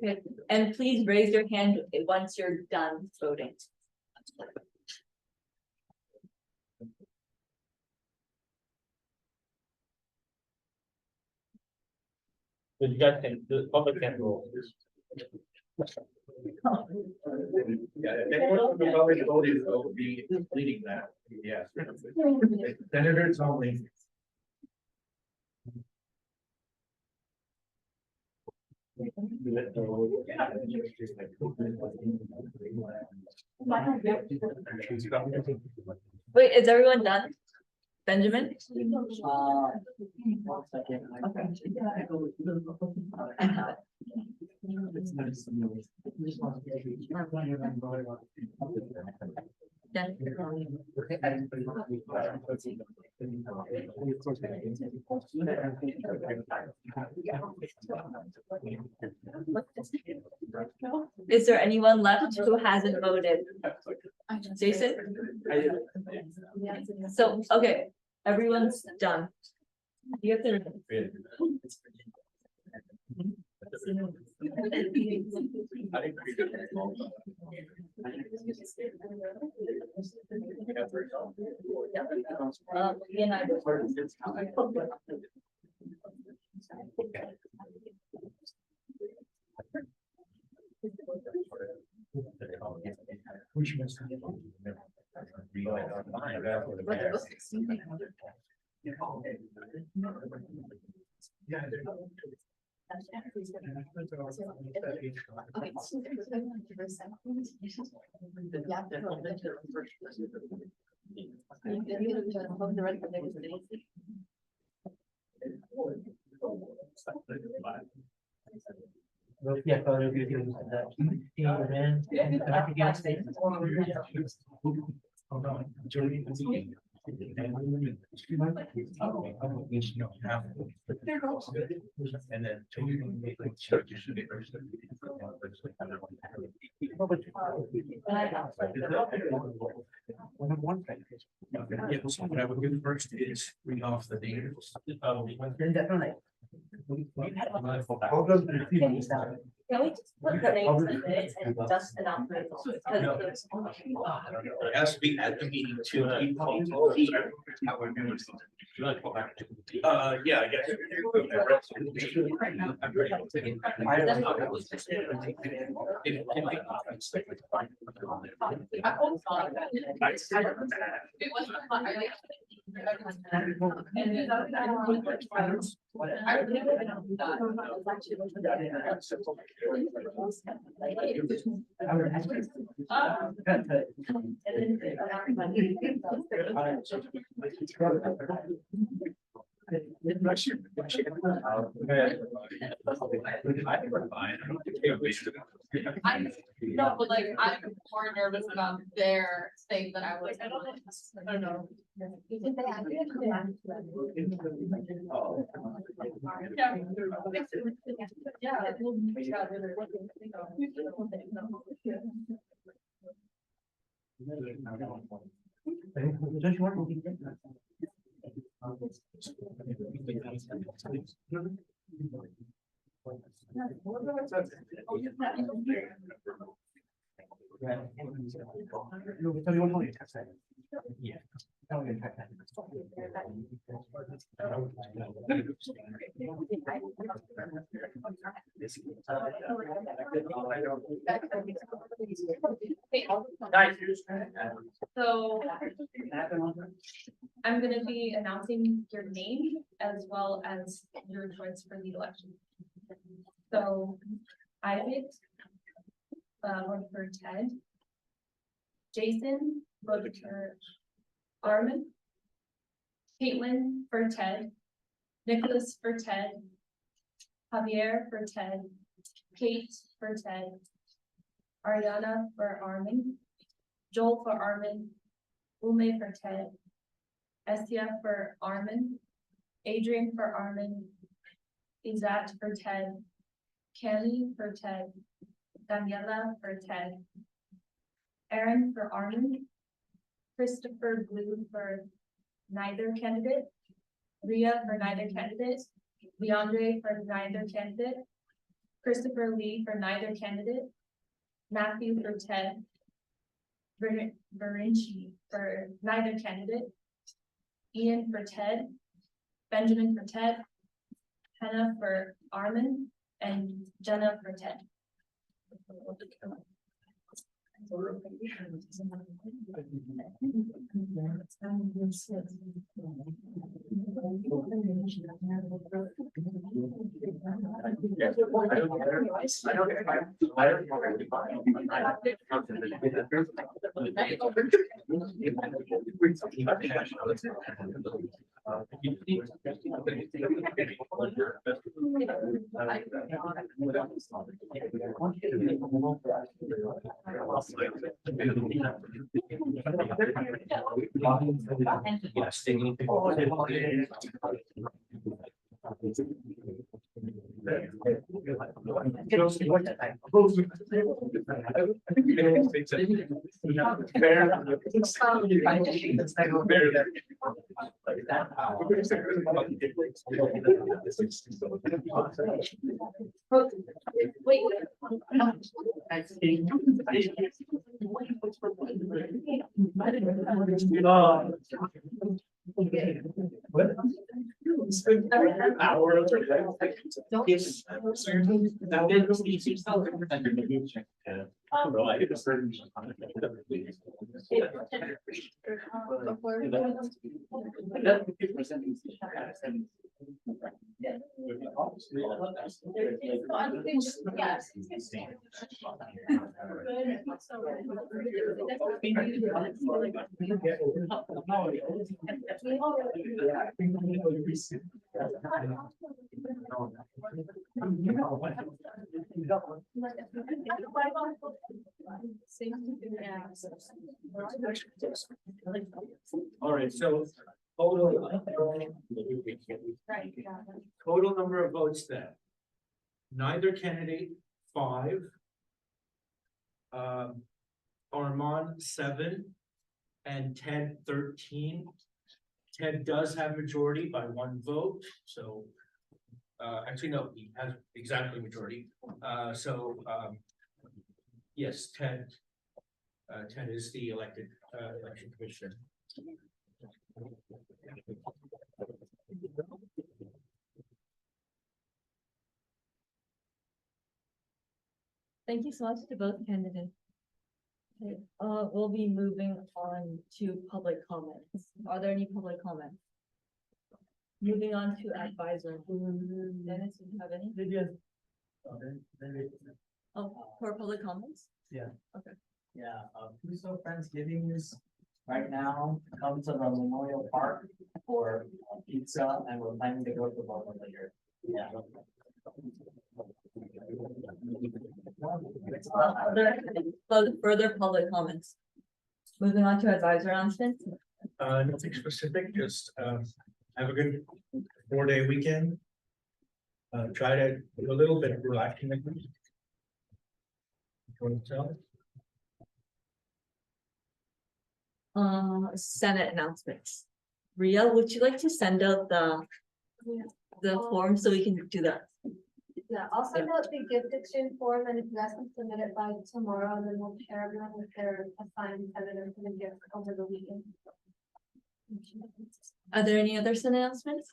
Okay, and please raise your hand once you're done voting. But you guys can, the public can roll. Yeah, if anyone from the public voted, will be leading that, yes. Senators only. Wait, is everyone done? Benjamin? Done. Is there anyone left who hasn't voted? Jason? So, okay, everyone's done. You have to. Yeah, so if you do that, man, And then. What I would do first is read off the names. Definitely. Can we just put the names in it and just announce the results? It has to be at the meeting too. Yeah, I guess. No, but like, I'm more nervous about their thing than I was. I don't know. Yeah. So I'm gonna be announcing your name as well as your choice for the election. So Ivan, voted for Ted. Jason voted for Armin. Caitlin for Ted. Nicholas for Ted. Javier for Ted. Kate for Ted. Ariana for Armin. Joel for Armin. Ume for Ted. Estia for Armin. Adrian for Armin. Izat for Ted. Kelly for Ted. Daniela for Ted. Aaron for Armin. Christopher Blue for neither candidate. Ria for neither candidate. Leandre for neither candidate. Christopher Lee for neither candidate. Matthew for Ted. Berinci for neither candidate. Ian for Ted. Benjamin for Ted. Hannah for Armin. And Jenna for Ted. All right, so total. Total number of votes then. Neither candidate, 5. Armand, 7. And Ted, 13. Ted does have majority by 1 vote, so. Actually, no, he has exactly majority. Yes, Ted. Ted is the elected election commissioner. Thank you so much to both candidates. Okay, we'll be moving on to public comments. Are there any public comments? Moving on to advisor. Dennis, do you have any? Oh, for public comments? Yeah. Okay. Yeah, Puso Friendsgiving is right now. Come to the Memorial Park for pizza, and we're planning to go to the bar later. Yeah. Are there any further public comments? Moving on to advisor announcements. Nothing specific, just have a good 4-day weekend. Try to do a little bit of relaxing. Senate announcements. Ria, would you like to send out the form so we can do that? Yeah, I'll send out the gift exchange form, and if you guys can submit it by tomorrow, and then we'll share everyone with their assigned evidence for the gift over the weekend. Are there any other Senate announcements?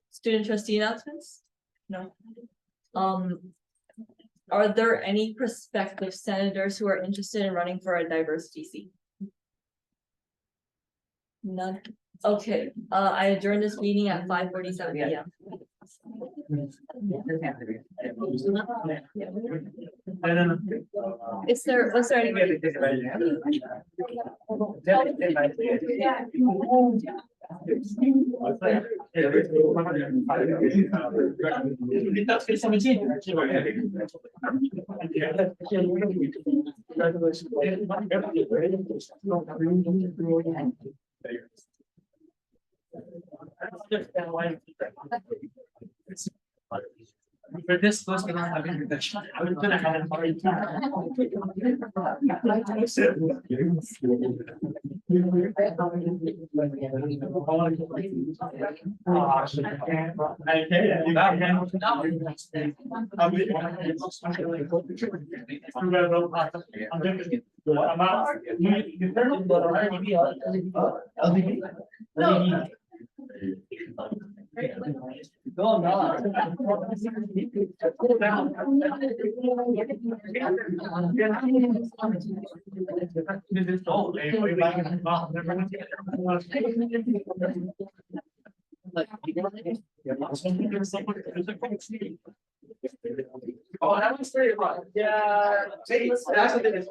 Student trustee announcements? No. Are there any prospective senators who are interested in running for a diversity seat? None. Okay, I adjourn this meeting at 5:47 p.m. Is there, was there any? For this first one, I mean, I was gonna have a hard time. No, oh, that was very right. Yeah. That's what it is.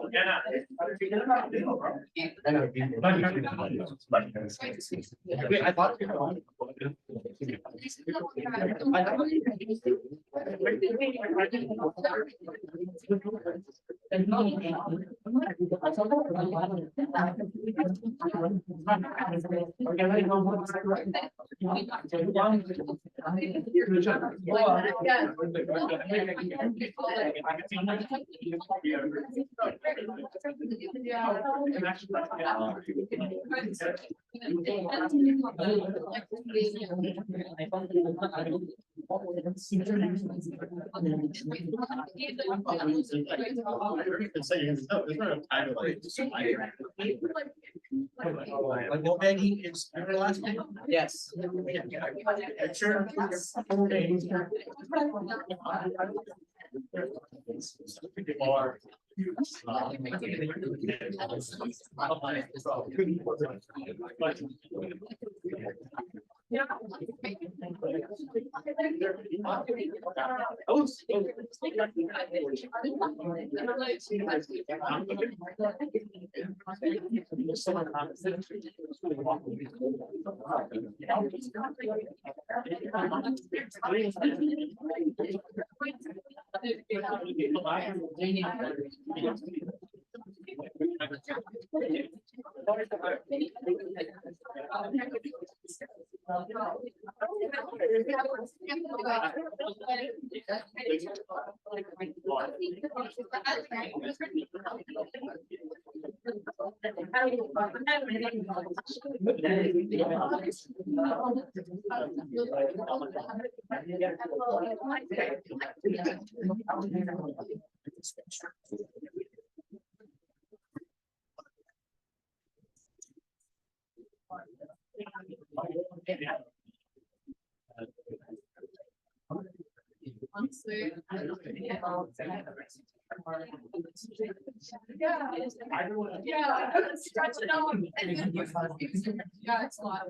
Wait, I thought you were. Well, Maggie, is your last name? Yes. Sure. Honestly, I don't know. Yeah, stretch it out. Yeah, it's a lot.